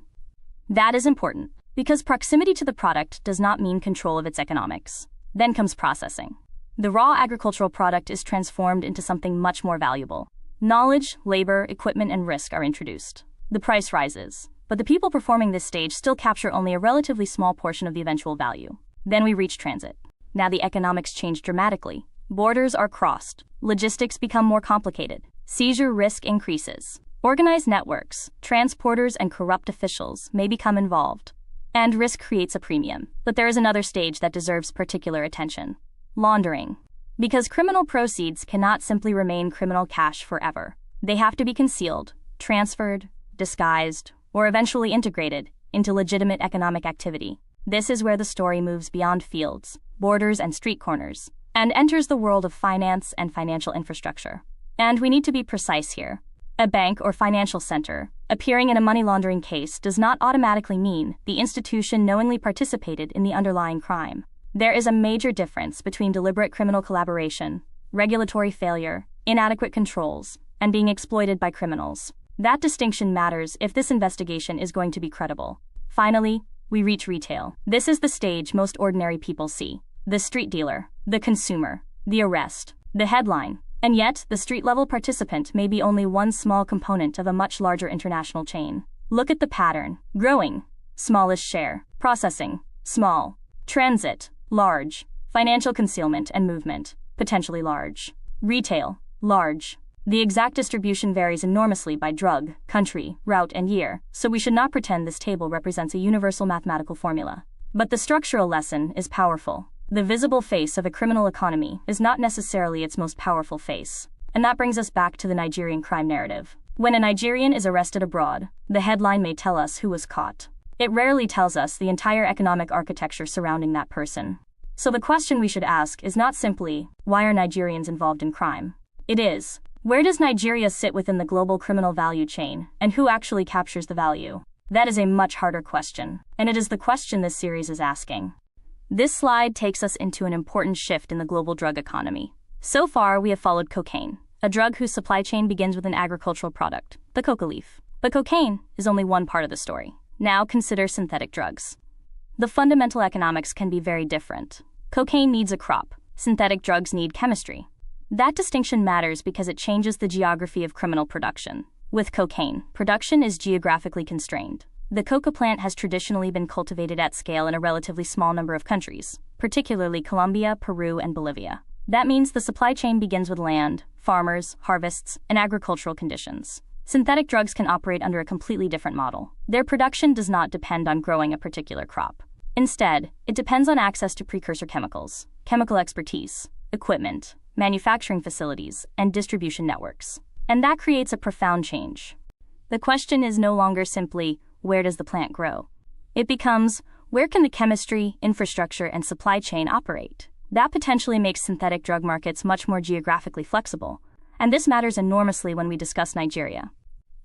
That is important, because proximity to the product does not mean control of its economics. Then comes processing. The raw agricultural product is transformed into something much more valuable. Knowledge, labor, equipment, and risk are introduced. The price rises, but the people performing this stage still capture only a relatively small portion of the eventual value. Then we reach transit. Now the economics change dramatically. Borders are crossed. Logistics become more complicated. Seizure risk increases. Organized networks, transporters, and corrupt officials may become involved. And risk creates a premium. But there is another stage that deserves particular attention. Laundering. Because criminal proceeds cannot simply remain criminal cash forever. They have to be concealed, transferred, disguised, or eventually integrated into legitimate economic activity. This is where the story moves beyond fields, borders, and street corners, and enters the world of finance and financial infrastructure. And we need to be precise here. A bank or financial center appearing in a money laundering case does not automatically mean the institution knowingly participated in the underlying crime. There is a major difference between deliberate criminal collaboration, regulatory failure, inadequate controls, and being exploited by criminals. That distinction matters if this investigation is going to be credible. Finally, we reach retail. This is the stage most ordinary people see. The street dealer, the consumer, the arrest, the headline. And yet, the street-level participant may be only one small component of a much larger international chain. Look at the pattern. Growing, smallest share. Processing, small. Transit, large. Financial concealment and movement, potentially large. Retail, large. The exact distribution varies enormously by drug, country, route, and year, so we should not pretend this table represents a universal mathematical formula. But the structural lesson is powerful. The visible face of a criminal economy is not necessarily its most powerful face. And that brings us back to the Nigerian crime narrative. When a Nigerian is arrested abroad, the headline may tell us who was caught. It rarely tells us the entire economic architecture surrounding that person. So the question we should ask is not simply, why are Nigerians involved in crime? It is, where does Nigeria sit within the global criminal value chain, and who actually captures the value? That is a much harder question, and it is the question this series is asking. This slide takes us into an important shift in the global drug economy. So far, we have followed cocaine, a drug whose supply chain begins with an agricultural product, the coca leaf. But cocaine is only one part of the story. Now consider synthetic drugs. The fundamental economics can be very different. Cocaine needs a crop. Synthetic drugs need chemistry. That distinction matters because it changes the geography of criminal production. With cocaine, production is geographically constrained. The coca plant has traditionally been cultivated at scale in a relatively small number of countries, particularly Colombia, Peru, and Bolivia. That means the supply chain begins with land, farmers, harvests, and agricultural conditions. Synthetic drugs can operate under a completely different model. Their production does not depend on growing a particular crop. Instead, it depends on access to precursor chemicals, chemical expertise, equipment, manufacturing facilities, and distribution networks. And that creates a profound change. The question is no longer simply, where does the plant grow? It becomes, where can the chemistry, infrastructure, and supply chain operate? That potentially makes synthetic drug markets much more geographically flexible. And this matters enormously when we discuss Nigeria.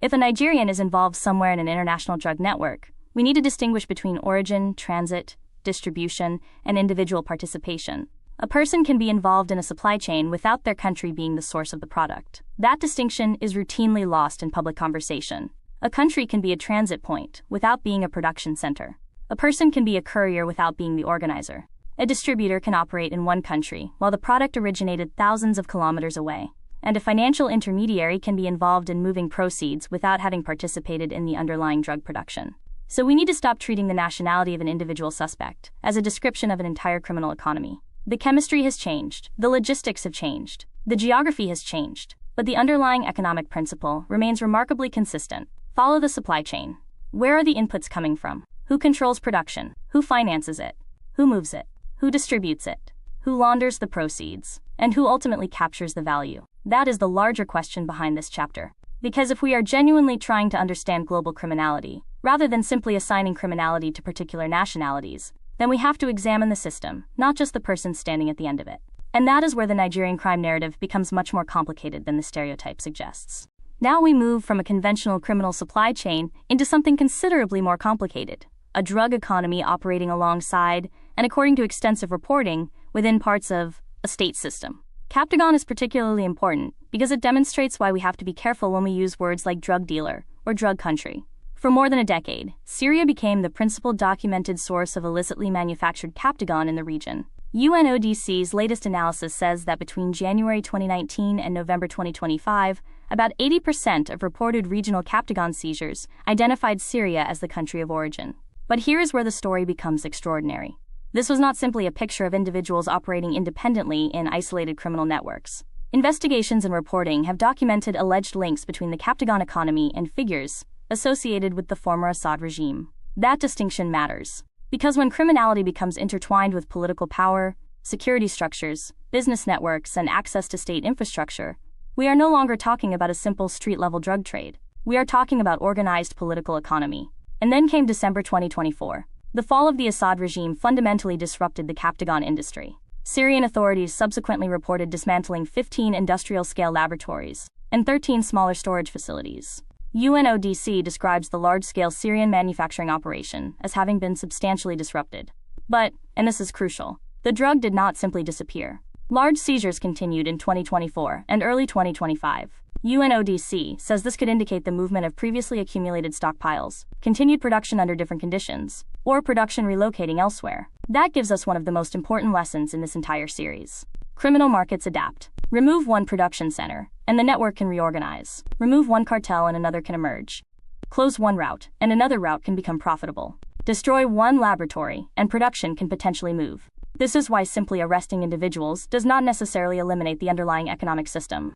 If a Nigerian is involved somewhere in an international drug network, we need to distinguish between origin, transit, distribution, and individual participation. A person can be involved in a supply chain without their country being the source of the product. That distinction is routinely lost in public conversation. A country can be a transit point without being a production center. A person can be a courier without being the organizer. A distributor can operate in one country while the product originated thousands of kilometers away. And a financial intermediary can be involved in moving proceeds without having participated in the underlying drug production. So we need to stop treating the nationality of an individual suspect as a description of an entire criminal economy. The chemistry has changed, the logistics have changed, the geography has changed, but the underlying economic principle remains remarkably consistent. Follow the supply chain. Where are the inputs coming from? Who controls production? Who finances it? Who moves it? Who distributes it? Who launders the proceeds? And who ultimately captures the value? That is the larger question behind this chapter. Because if we are genuinely trying to understand global criminality, rather than simply assigning criminality to particular nationalities, then we have to examine the system, not just the person standing at the end of it. And that is where the Nigerian crime narrative becomes much more complicated than the stereotype suggests. Now we move from a conventional criminal supply chain into something considerably more complicated, a drug economy operating alongside, and according to extensive reporting, within parts of a state system. Captagon is particularly important because it demonstrates why we have to be careful when we use words like drug dealer or drug country. For more than a decade, Syria became the principal documented source of illicitly manufactured Captagon in the region. UNODC's latest analysis says that between January 2019 and November 2025, about 80% of reported regional Captagon seizures identified Syria as the country of origin. But here is where the story becomes extraordinary. This was not simply a picture of individuals operating independently in isolated criminal networks. Investigations and reporting have documented alleged links between the Captagon economy and figures associated with the former Assad regime. That distinction matters, because when criminality becomes intertwined with political power, security structures, business networks, and access to state infrastructure, we are no longer talking about a simple street-level drug trade. We are talking about organized political economy. And then came December 2024. The fall of the Assad regime fundamentally disrupted the Captagon industry. Syrian authorities subsequently reported dismantling 15 industrial-scale laboratories and 13 smaller storage facilities. UNODC describes the large-scale Syrian manufacturing operation as having been substantially disrupted. But, and this is crucial, the drug did not simply disappear. Large seizures continued in 2024 and early 2025. UNODC says this could indicate the movement of previously accumulated stockpiles, continued production under different conditions, or production relocating elsewhere. That gives us one of the most important lessons in this entire series. Criminal markets adapt. Remove one production center, and the network can reorganize. Remove one cartel and another can emerge. Close one route, and another route can become profitable. Destroy one laboratory, and production can potentially move. This is why simply arresting individuals does not necessarily eliminate the underlying economic system.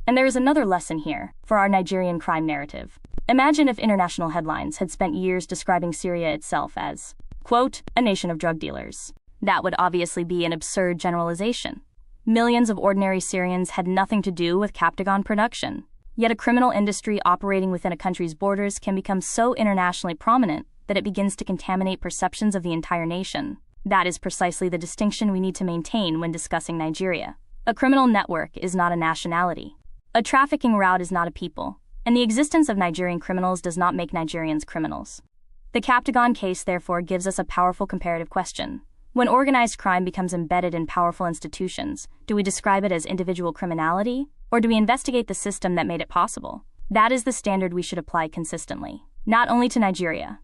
And there is another lesson here for our Nigerian crime narrative. Imagine if international headlines had spent years describing Syria itself as, quote, a nation of drug dealers. That would obviously be an absurd generalization. Millions of ordinary Syrians had nothing to do with Captagon production. Yet a criminal industry operating within a country's borders can become so internationally prominent that it begins to contaminate perceptions of the entire nation. That is precisely the distinction we need to maintain when discussing Nigeria. A criminal network is not a nationality. A trafficking route is not a people, and the existence of Nigerian criminals does not make Nigerians criminals. The Captagon case therefore gives us a powerful comparative question. When organized crime becomes embedded in powerful institutions, do we describe it as individual criminality, or do we investigate the system that made it possible? That is the standard we should apply consistently, not only to Nigeria,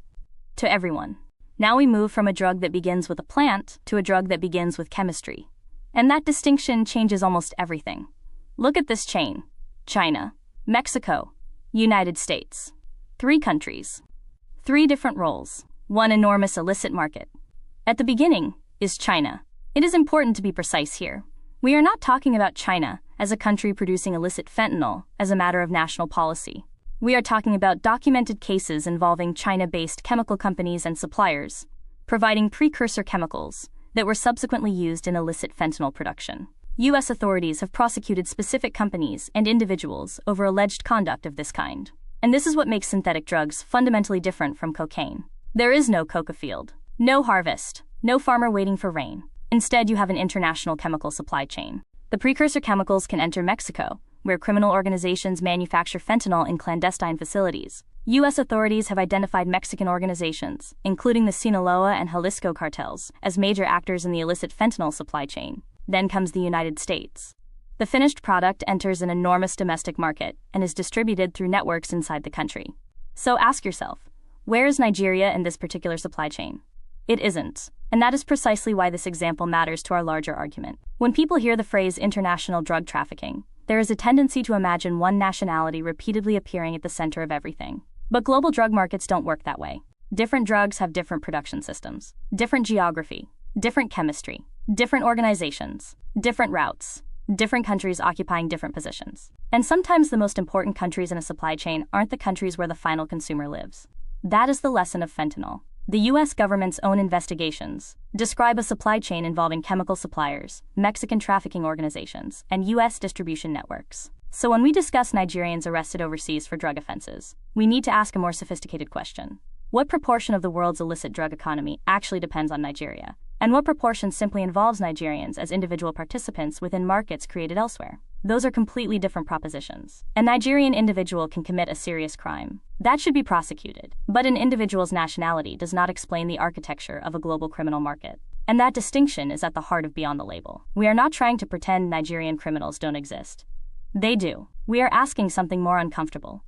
to everyone. Now we move from a drug that begins with a plant to a drug that begins with chemistry. And that distinction changes almost everything. Look at this chain. China, Mexico, United States. 3 countries. 3 different roles. One enormous illicit market. At the beginning is China. It is important to be precise here. We are not talking about China as a country producing illicit fentanyl as a matter of national policy. We are talking about documented cases involving China-based chemical companies and suppliers, providing precursor chemicals that were subsequently used in illicit fentanyl production. U.S. authorities have prosecuted specific companies and individuals over alleged conduct of this kind. And this is what makes synthetic drugs fundamentally different from cocaine. There is no coca field, no harvest, no farmer waiting for rain. Instead, you have an international chemical supply chain. The precursor chemicals can enter Mexico, where criminal organizations manufacture fentanyl in clandestine facilities. U.S. authorities have identified Mexican organizations, including the Sinaloa and Jalisco cartels, as major actors in the illicit fentanyl supply chain. Then comes the United States. The finished product enters an enormous domestic market and is distributed through networks inside the country. So ask yourself, where is Nigeria in this particular supply chain? It isn't. And that is precisely why this example matters to our larger argument. When people hear the phrase international drug trafficking, there is a tendency to imagine one nationality repeatedly appearing at the center of everything. But global drug markets don't work that way. Different drugs have different production systems, different geography, different chemistry, different organizations, different routes, different countries occupying different positions. And sometimes the most important countries in a supply chain aren't the countries where the final consumer lives. That is the lesson of fentanyl. The U.S. government's own investigations describe a supply chain involving chemical suppliers, Mexican trafficking organizations, and U.S. distribution networks. So when we discuss Nigerians arrested overseas for drug offenses, we need to ask a more sophisticated question. What proportion of the world's illicit drug economy actually depends on Nigeria? And what proportion simply involves Nigerians as individual participants within markets created elsewhere? Those are completely different propositions. A Nigerian individual can commit a serious crime. That should be prosecuted. But an individual's nationality does not explain the architecture of a global criminal market. And that distinction is at the heart of Beyond the Label. We are not trying to pretend Nigerian criminals don't exist. They do. We are asking something more uncomfortable.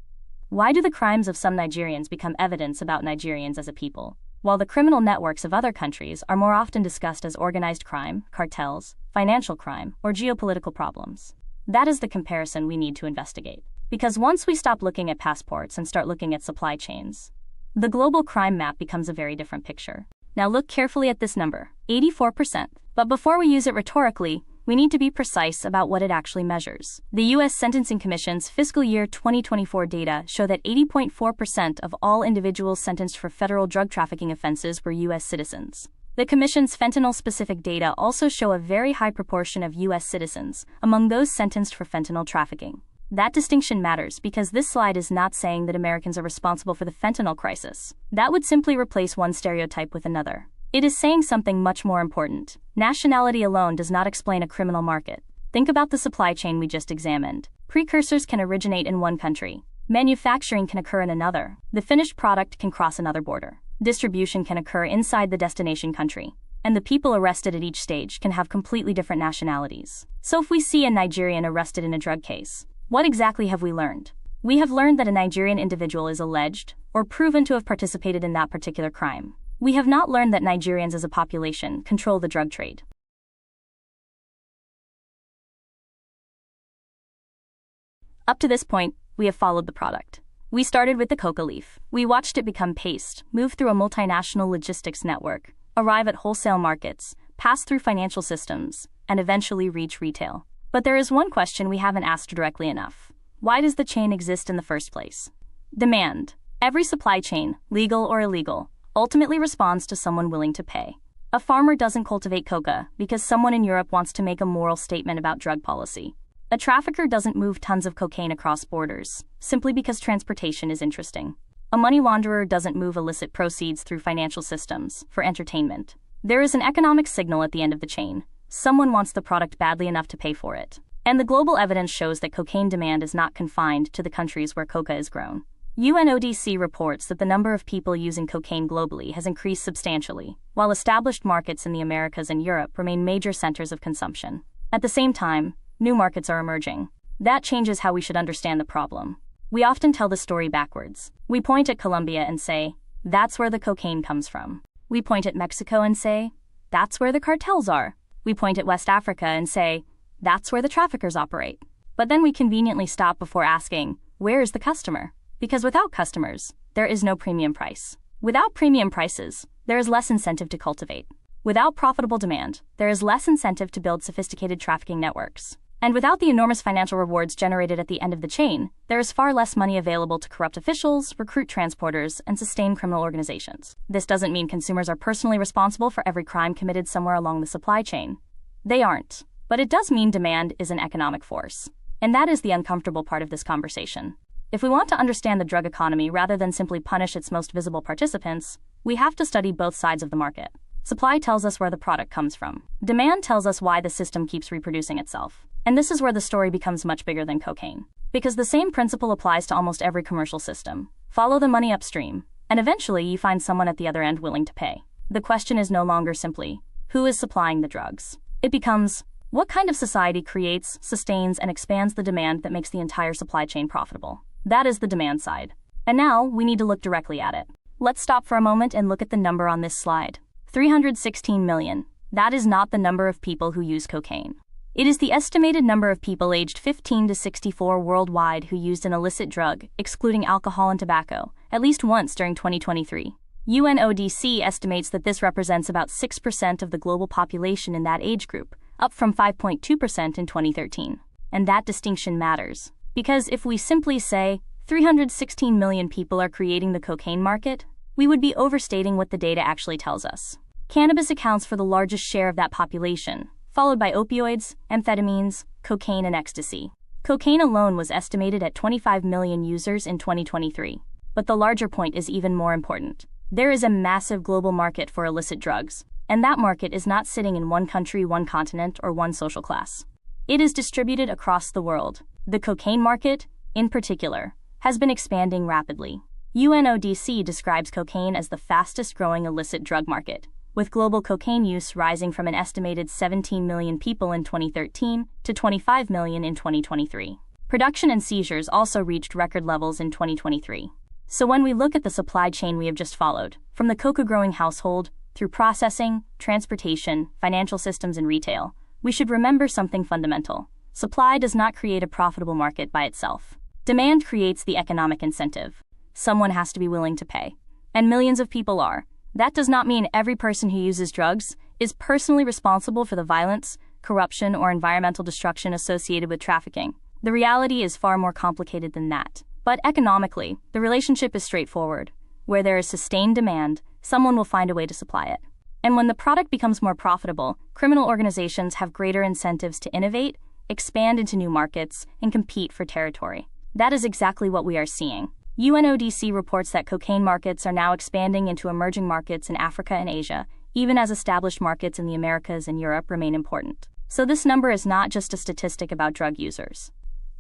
Why do the crimes of some Nigerians become evidence about Nigerians as a people, while the criminal networks of other countries are more often discussed as organized crime, cartels, financial crime, or geopolitical problems? That is the comparison we need to investigate. Because once we stop looking at passports and start looking at supply chains, the global crime map becomes a very different picture. Now look carefully at this number, 84%. But before we use it rhetorically, we need to be precise about what it actually measures. The U.S. Sentencing Commission's fiscal year 2024 data show that 80.4% of all individuals sentenced for federal drug trafficking offenses were U.S. citizens. The Commission's fentanyl-specific data also show a very high proportion of U.S. citizens among those sentenced for fentanyl trafficking. That distinction matters because this slide is not saying that Americans are responsible for the fentanyl crisis. That would simply replace one stereotype with another. It is saying something much more important. Nationality alone does not explain a criminal market. Think about the supply chain we just examined. Precursors can originate in one country. Manufacturing can occur in another. The finished product can cross another border. Distribution can occur inside the destination country. And the people arrested at each stage can have completely different nationalities. So if we see a Nigerian arrested in a drug case, What exactly have we learned? We have learned that a Nigerian individual is alleged or proven to have participated in that particular crime. We have not learned that Nigerians as a population control the drug trade. Up to this point, we have followed the product. We started with the coca leaf. We watched it become paste, move through a multinational logistics network, arrive at wholesale markets, pass through financial systems, and eventually reach retail. But there is one question we haven't asked directly enough. Why does the chain exist in the first place? Demand. Every supply chain, legal or illegal, ultimately responds to someone willing to pay. A farmer doesn't cultivate coca because someone in Europe wants to make a moral statement about drug policy. A trafficker doesn't move tons of cocaine across borders simply because transportation is interesting. A money launderer doesn't move illicit proceeds through financial systems for entertainment. There is an economic signal at the end of the chain. Someone wants the product badly enough to pay for it. And the global evidence shows that cocaine demand is not confined to the countries where coca is grown. UNODC reports that the number of people using cocaine globally has increased substantially, while established markets in the Americas and Europe remain major centers of consumption. At the same time, new markets are emerging. That changes how we should understand the problem. We often tell the story backwards. We point at Colombia and say, that's where the cocaine comes from. We point at Mexico and say, that's where the cartels are. We point at West Africa and say, that's where the traffickers operate. But then we conveniently stop before asking, where is the customer? Because without customers, there is no premium price. Without premium prices, there is less incentive to cultivate. Without profitable demand, there is less incentive to build sophisticated trafficking networks. And without the enormous financial rewards generated at the end of the chain, there is far less money available to corrupt officials, recruit transporters, and sustain criminal organizations. This doesn't mean consumers are personally responsible for every crime committed somewhere along the supply chain. They aren't. But it does mean demand is an economic force. And that is the uncomfortable part of this conversation. If we want to understand the drug economy rather than simply punish its most visible participants, we have to study both sides of the market. Supply tells us where the product comes from. Demand tells us why the system keeps reproducing itself. And this is where the story becomes much bigger than cocaine. Because the same principle applies to almost every commercial system. Follow the money upstream, and eventually you find someone at the other end willing to pay. The question is no longer simply, who is supplying the drugs? It becomes, what kind of society creates, sustains, and expands the demand that makes the entire supply chain profitable? That is the demand side. And now, we need to look directly at it. Let's stop for a moment and look at the number on this slide. 316 million. That is not the number of people who use cocaine. It is the estimated number of people aged 15 to 64 worldwide who used an illicit drug, excluding alcohol and tobacco, at least once during 2023. UNODC estimates that this represents about 6% of the global population in that age group, up from 5.2% in 2013. And that distinction matters. Because if we simply say, 316 million people are creating the cocaine market, we would be overstating what the data actually tells us. Cannabis accounts for the largest share of that population, followed by opioids, amphetamines, cocaine, and ecstasy. Cocaine alone was estimated at 25 million users in 2023. But the larger point is even more important. There is a massive global market for illicit drugs, and that market is not sitting in one country, one continent, or one social class. It is distributed across the world. The cocaine market, in particular, has been expanding rapidly. UNODC describes cocaine as the fastest-growing illicit drug market, with global cocaine use rising from an estimated 17 million people in 2013 to 25 million in 2023. Production and seizures also reached record levels in 2023. So when we look at the supply chain we have just followed, from the coca-growing household, through processing, transportation, financial systems, and retail, we should remember something fundamental. Supply does not create a profitable market by itself. Demand creates the economic incentive. Someone has to be willing to pay. And millions of people are. That does not mean every person who uses drugs is personally responsible for the violence, corruption, or environmental destruction associated with trafficking. The reality is far more complicated than that. But economically, the relationship is straightforward. Where there is sustained demand, someone will find a way to supply it. And when the product becomes more profitable, criminal organizations have greater incentives to innovate, expand into new markets, and compete for territory. That is exactly what we are seeing. UNODC reports that cocaine markets are now expanding into emerging markets in Africa and Asia, even as established markets in the Americas and Europe remain important. So this number is not just a statistic about drug users.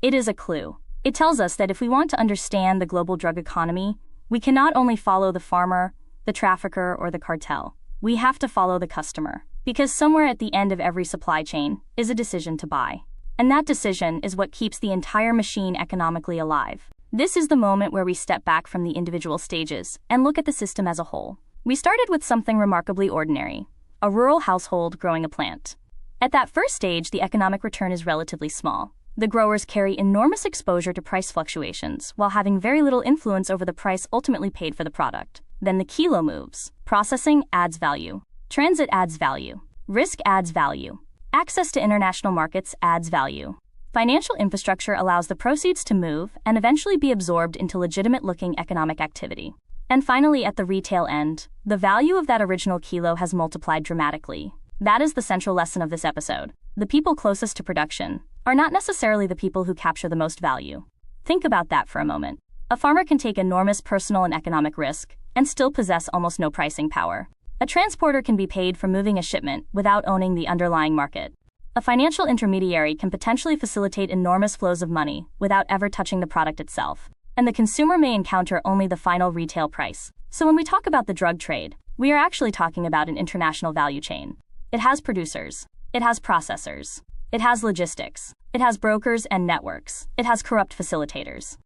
It is a clue. It tells us that if we want to understand the global drug economy, we cannot only follow the farmer, the trafficker, or the cartel. We have to follow the customer. Because somewhere at the end of every supply chain is a decision to buy. And that decision is what keeps the entire machine economically alive. This is the moment where we step back from the individual stages and look at the system as a whole. We started with something remarkably ordinary, a rural household growing a plant. At that first stage, the economic return is relatively small. The growers carry enormous exposure to price fluctuations while having very little influence over the price ultimately paid for the product. Then the kilo moves. Processing adds value. Transit adds value. Risk adds value. Access to international markets adds value. Financial infrastructure allows the proceeds to move and eventually be absorbed into legitimate-looking economic activity. And finally, at the retail end, the value of that original kilo has multiplied dramatically. That is the central lesson of this episode. The people closest to production are not necessarily the people who capture the most value. Think about that for a moment. A farmer can take enormous personal and economic risk and still possess almost no pricing power. A transporter can be paid for moving a shipment without owning the underlying market. A financial intermediary can potentially facilitate enormous flows of money without ever touching the product itself. And the consumer may encounter only the final retail price. So when we talk about the drug trade, we are actually talking about an international value chain. It has producers. It has processors. It has logistics. It has brokers and networks. It has corrupt facilitators.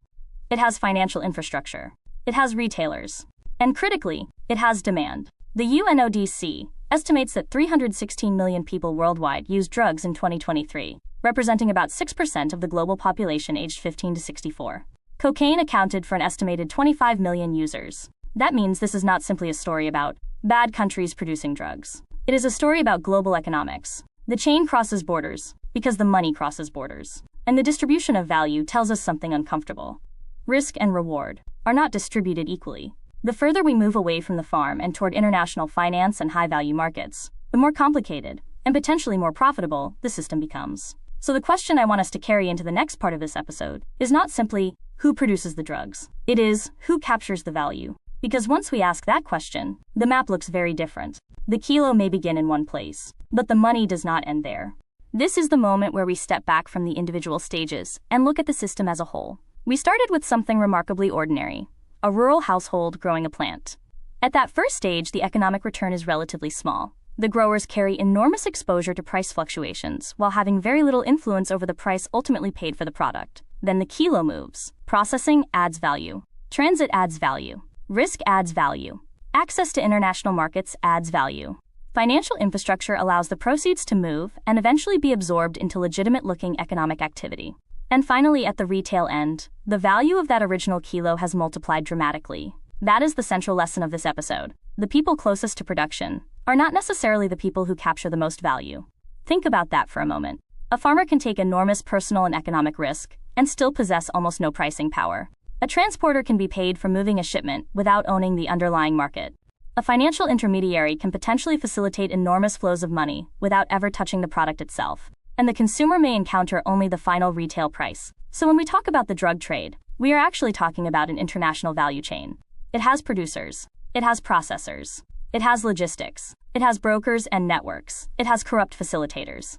It has financial infrastructure. It has retailers. And critically, it has demand. The UNODC estimates that 316 million people worldwide used drugs in 2023, representing about 6% of the global population aged 15 to 64. Cocaine accounted for an estimated 25 million users. That means this is not simply a story about bad countries producing drugs. It is a story about global economics. The chain crosses borders because the money crosses borders. And the distribution of value tells us something uncomfortable. Risk and reward are not distributed equally. The further we move away from the farm and toward international finance and high-value markets, the more complicated and potentially more profitable the system becomes. So the question I want us to carry into the next part of this episode is not simply who produces the drugs. It is who captures the value. Because once we ask that question, the map looks very different. The kilo may begin in one place, but the money does not end there. This is the moment where we step back from the individual stages and look at the system as a whole. We started with something remarkably ordinary, a rural household growing a plant. At that first stage, the economic return is relatively small. The growers carry enormous exposure to price fluctuations while having very little influence over the price ultimately paid for the product. Then the kilo moves. Processing adds value. Transit adds value. Risk adds value. Access to international markets adds value. Financial infrastructure allows the proceeds to move and eventually be absorbed into legitimate-looking economic activity. And finally, at the retail end, the value of that original kilo has multiplied dramatically. That is the central lesson of this episode. The people closest to production are not necessarily the people who capture the most value. Think about that for a moment. A farmer can take enormous personal and economic risk and still possess almost no pricing power. A transporter can be paid for moving a shipment without owning the underlying market. A financial intermediary can potentially facilitate enormous flows of money without ever touching the product itself. And the consumer may encounter only the final retail price. So when we talk about the drug trade, we are actually talking about an international value chain. It has producers. It has processors. It has logistics. It has brokers and networks. It has corrupt facilitators.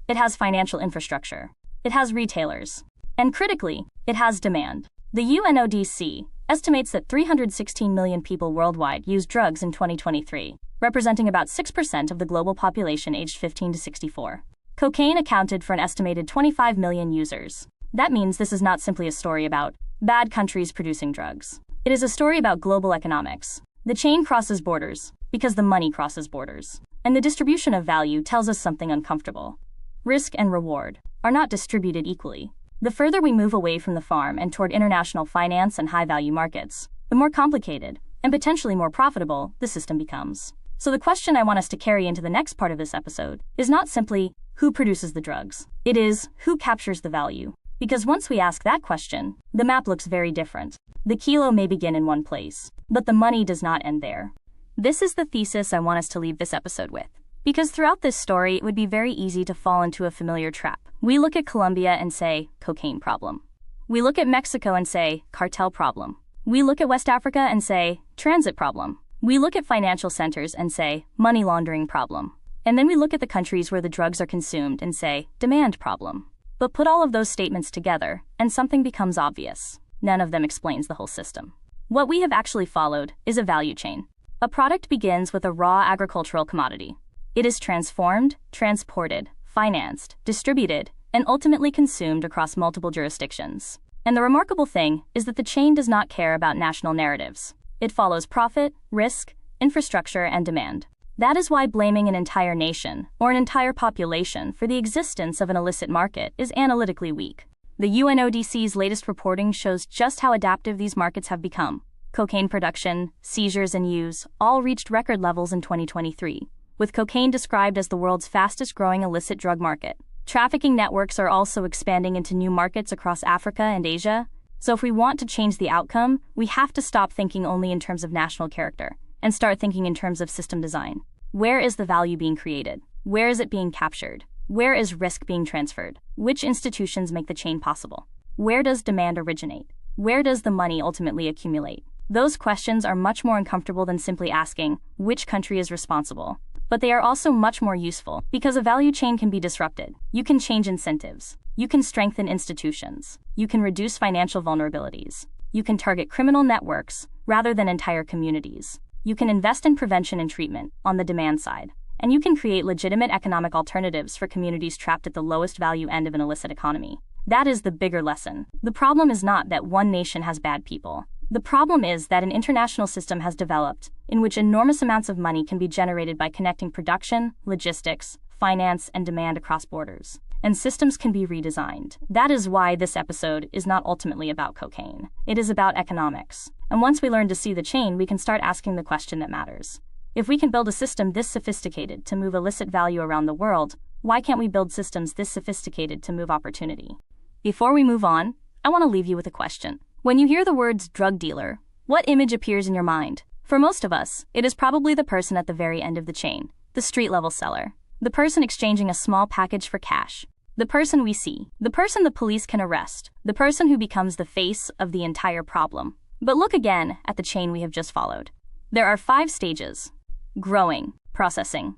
It has financial infrastructure. It has retailers. And critically, it has demand. The UNODC estimates that 316 million people worldwide used drugs in 2023, representing about 6% of the global population aged 15 to 64. Cocaine accounted for an estimated 25 million users. That means this is not simply a story about bad countries producing drugs. It is a story about global economics. The chain crosses borders because the money crosses borders. And the distribution of value tells us something uncomfortable. Risk and reward are not distributed equally. The further we move away from the farm and toward international finance and high-value markets, the more complicated and potentially more profitable the system becomes. So the question I want us to carry into the next part of this episode is not simply who produces the drugs. It is who captures the value. Because once we ask that question, the map looks very different. The kilo may begin in one place, but the money does not end there. This is the thesis I want us to leave this episode with. Because throughout this story, it would be very easy to fall into a familiar trap. We look at Colombia and say, cocaine problem. We look at Mexico and say, cartel problem. We look at West Africa and say, transit problem. We look at financial centers and say, money laundering problem. And then we look at the countries where the drugs are consumed and say, demand problem. But put all of those statements together, and something becomes obvious. None of them explains the whole system. What we have actually followed is a value chain. A product begins with a raw agricultural commodity. It is transformed, transported, financed, distributed, and ultimately consumed across multiple jurisdictions. And the remarkable thing is that the chain does not care about national narratives. It follows profit, risk, infrastructure, and demand. That is why blaming an entire nation or an entire population for the existence of an illicit market is analytically weak. The UNODC's latest reporting shows just how adaptive these markets have become. Cocaine production, seizures, and use all reached record levels in 2023, with cocaine described as the world's fastest-growing illicit drug market. Trafficking networks are also expanding into new markets across Africa and Asia. So if we want to change the outcome, we have to stop thinking only in terms of national character and start thinking in terms of system design. Where is the value being created? Where is it being captured? Where is risk being transferred? Which institutions make the chain possible? Where does demand originate? Where does the money ultimately accumulate? Those questions are much more uncomfortable than simply asking, which country is responsible? But they are also much more useful because a value chain can be disrupted. You can change incentives. You can strengthen institutions. You can reduce financial vulnerabilities. You can target criminal networks rather than entire communities. You can invest in prevention and treatment on the demand side. And you can create legitimate economic alternatives for communities trapped at the lowest value end of an illicit economy. That is the bigger lesson. The problem is not that one nation has bad people. The problem is that an international system has developed in which enormous amounts of money can be generated by connecting production, logistics, finance, and demand across borders. And systems can be redesigned. That is why this episode is not ultimately about cocaine. It is about economics. And once we learn to see the chain, we can start asking the question that matters. If we can build a system this sophisticated to move illicit value around the world, why can't we build systems this sophisticated to move opportunity? Before we move on, I want to leave you with a question. When you hear the words drug dealer, what image appears in your mind? For most of us, it is probably the person at the very end of the chain, the street-level seller, the person exchanging a small package for cash, the person we see, the person the police can arrest, the person who becomes the face of the entire problem. But look again at the chain we have just followed. There are 5 stages: growing, processing,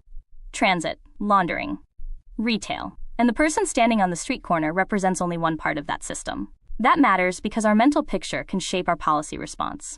transit, laundering, retail. And the person standing on the street corner represents only one part of that system. That matters because our mental picture can shape our policy response.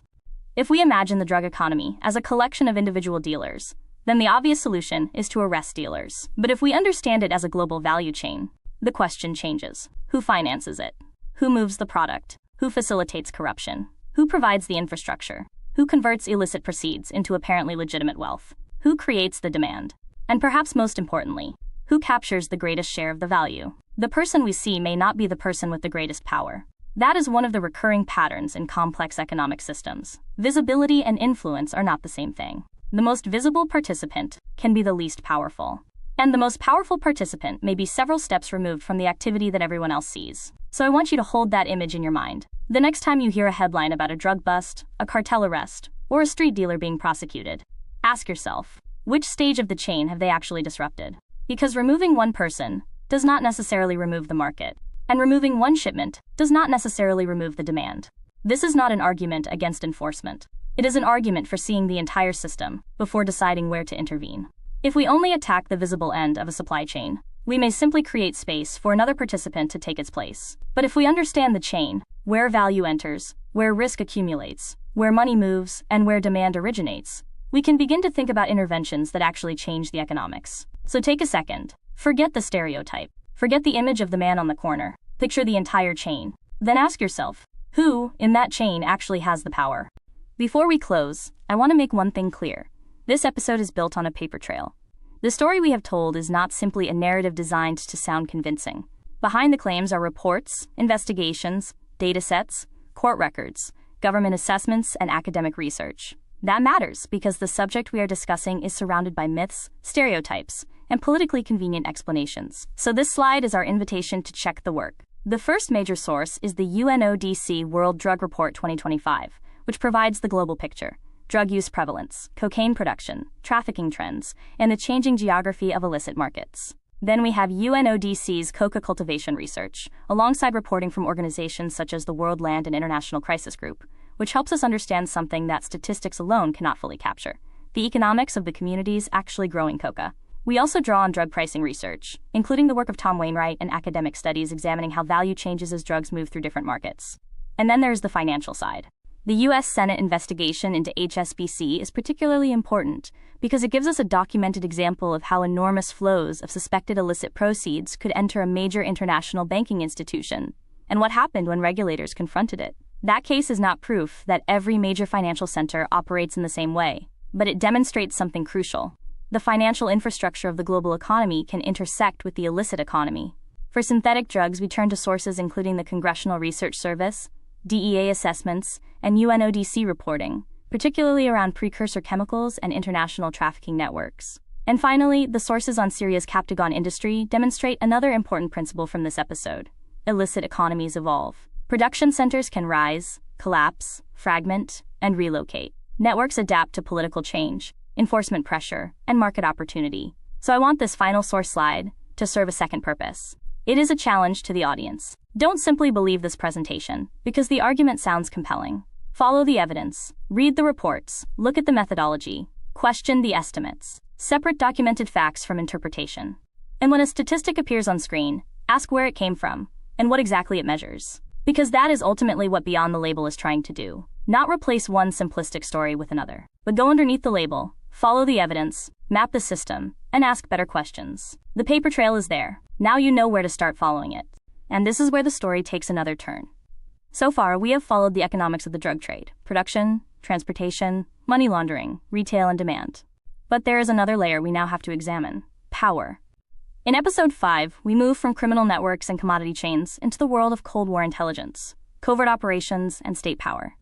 If we imagine the drug economy as a collection of individual dealers, then the obvious solution is to arrest dealers. But if we understand it as a global value chain, the question changes. Who finances it? Who moves the product? Who facilitates corruption? Who provides the infrastructure? Who converts illicit proceeds into apparently legitimate wealth? Who creates the demand? And perhaps most importantly, who captures the greatest share of the value? The person we see may not be the person with the greatest power. That is one of the recurring patterns in complex economic systems. Visibility and influence are not the same thing. The most visible participant can be the least powerful. And the most powerful participant may be several steps removed from the activity that everyone else sees. So I want you to hold that image in your mind. The next time you hear a headline about a drug bust, a cartel arrest, or a street dealer being prosecuted, ask yourself, which stage of the chain have they actually disrupted? Because removing one person does not necessarily remove the market, and removing one shipment does not necessarily remove the demand. This is not an argument against enforcement. It is an argument for seeing the entire system before deciding where to intervene. If we only attack the visible end of a supply chain, we may simply create space for another participant to take its place. But if we understand the chain, where value enters, where risk accumulates, where money moves, and where demand originates, we can begin to think about interventions that actually change the economics. So take a second. Forget the stereotype. Forget the image of the man on the corner. Picture the entire chain. Then ask yourself, who in that chain actually has the power? Before we close, I want to make one thing clear. This episode is built on a paper trail. The story we have told is not simply a narrative designed to sound convincing. Behind the claims are reports, investigations, data sets, court records, government assessments, and academic research. That matters because the subject we are discussing is surrounded by myths, stereotypes, and politically convenient explanations. So this slide is our invitation to check the work. The first major source is the UNODC World Drug Report 2025, which provides the global picture: drug use prevalence, cocaine production, trafficking trends, and the changing geography of illicit markets. Then we have UNODC's coca cultivation research, alongside reporting from organizations such as the World Land and International Crisis Group, which helps us understand something that statistics alone cannot fully capture: the economics of the communities actually growing coca. We also draw on drug pricing research, including the work of Tom Wainwright and academic studies examining how value changes as drugs move through different markets. And then there's the financial side. The U.S. Senate investigation into HSBC is particularly important because it gives us a documented example of how enormous flows of suspected illicit proceeds could enter a major international banking institution, and what happened when regulators confronted it. That case is not proof that every major financial center operates in the same way, but it demonstrates something crucial. The financial infrastructure of the global economy can intersect with the illicit economy. For synthetic drugs, we turn to sources including the Congressional Research Service, DEA assessments, and UNODC reporting, particularly around precursor chemicals and international trafficking networks. And finally, the sources on Syria's Captagon industry demonstrate another important principle from this episode. Illicit economies evolve. Production centers can rise, collapse, fragment, and relocate. Networks adapt to political change, enforcement pressure, and market opportunity. So I want this final source slide to serve a second purpose. It is a challenge to the audience. Don't simply believe this presentation, because the argument sounds compelling. Follow the evidence, read the reports, look at the methodology, question the estimates, separate documented facts from interpretation. And when a statistic appears on screen, ask where it came from, and what exactly it measures. Because that is ultimately what Beyond the Label is trying to do. Not replace one simplistic story with another, but go underneath the label, follow the evidence, map the system, and ask better questions. The paper trail is there. Now you know where to start following it. And this is where the story takes another turn. So far, we have followed the economics of the drug trade: production, transportation, money laundering, retail, and demand. But there is another layer we now have to examine: power. In Episode 5, we move from criminal networks and commodity chains into the world of Cold War intelligence, covert operations, and state power.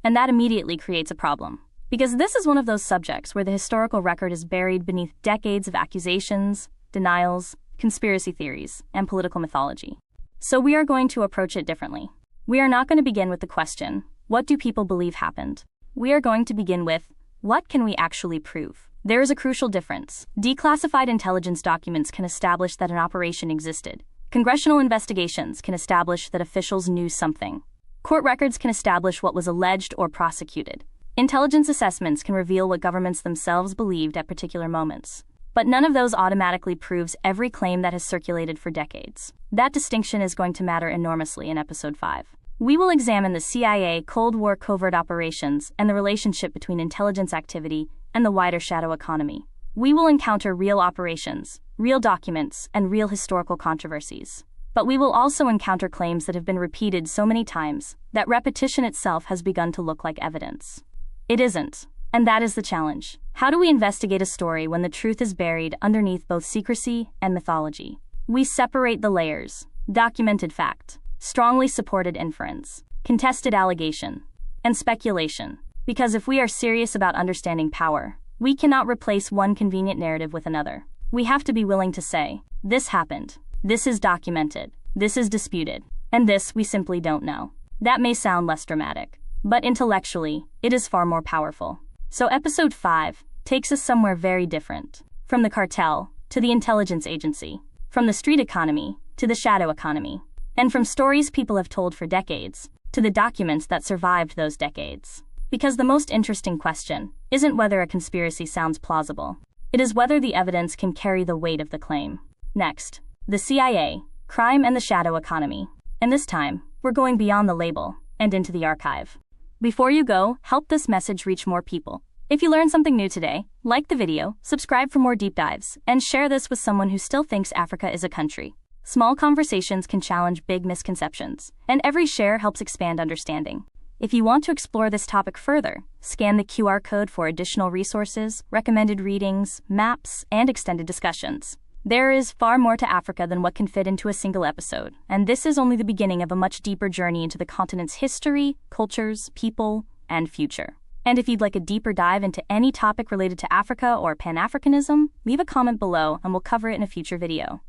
And that immediately creates a problem. Because this is one of those subjects where the historical record is buried beneath decades of accusations, denials, conspiracy theories, and political mythology. So we are going to approach it differently. We are not going to begin with the question, what do people believe happened? We are going to begin with, what can we actually prove? There is a crucial difference. Declassified intelligence documents can establish that an operation existed. Congressional investigations can establish that officials knew something. Court records can establish what was alleged or prosecuted. Intelligence assessments can reveal what governments themselves believed at particular moments. But none of those automatically proves every claim that has circulated for decades. That distinction is going to matter enormously in Episode 5. We will examine the CIA Cold War covert operations and the relationship between intelligence activity and the wider shadow economy. We will encounter real operations, real documents, and real historical controversies. But we will also encounter claims that have been repeated so many times that repetition itself has begun to look like evidence. It isn't. And that is the challenge. How do we investigate a story when the truth is buried underneath both secrecy and mythology? We separate the layers: documented fact, strongly supported inference, contested allegation, and speculation. Because if we are serious about understanding power, we cannot replace one convenient narrative with another. We have to be willing to say, this happened, this is documented, this is disputed, and this we simply don't know. That may sound less dramatic, but intellectually, it is far more powerful. So Episode 5 takes us somewhere very different. From the cartel to the intelligence agency, from the street economy to the shadow economy, and from stories people have told for decades to the documents that survived those decades. Because the most interesting question isn't whether a conspiracy sounds plausible. It is whether the evidence can carry the weight of the claim. Next, the CIA, crime and the shadow economy. And this time, we're going beyond the label and into the archive. Before you go, help this message reach more people. If you learned something new today, like the video, subscribe for more deep dives, and share this with someone who still thinks Africa is a country. Small conversations can challenge big misconceptions, and every share helps expand understanding. If you want to explore this topic further, scan the QR code for additional resources, recommended readings, maps, and extended discussions. There is far more to Africa than what can fit into a single episode, and this is only the beginning of a much deeper journey into the continent's history, cultures, people, and future. And if you'd like a deeper dive into any topic related to Africa or Pan-Africanism, leave a comment below and we'll cover it in a future video.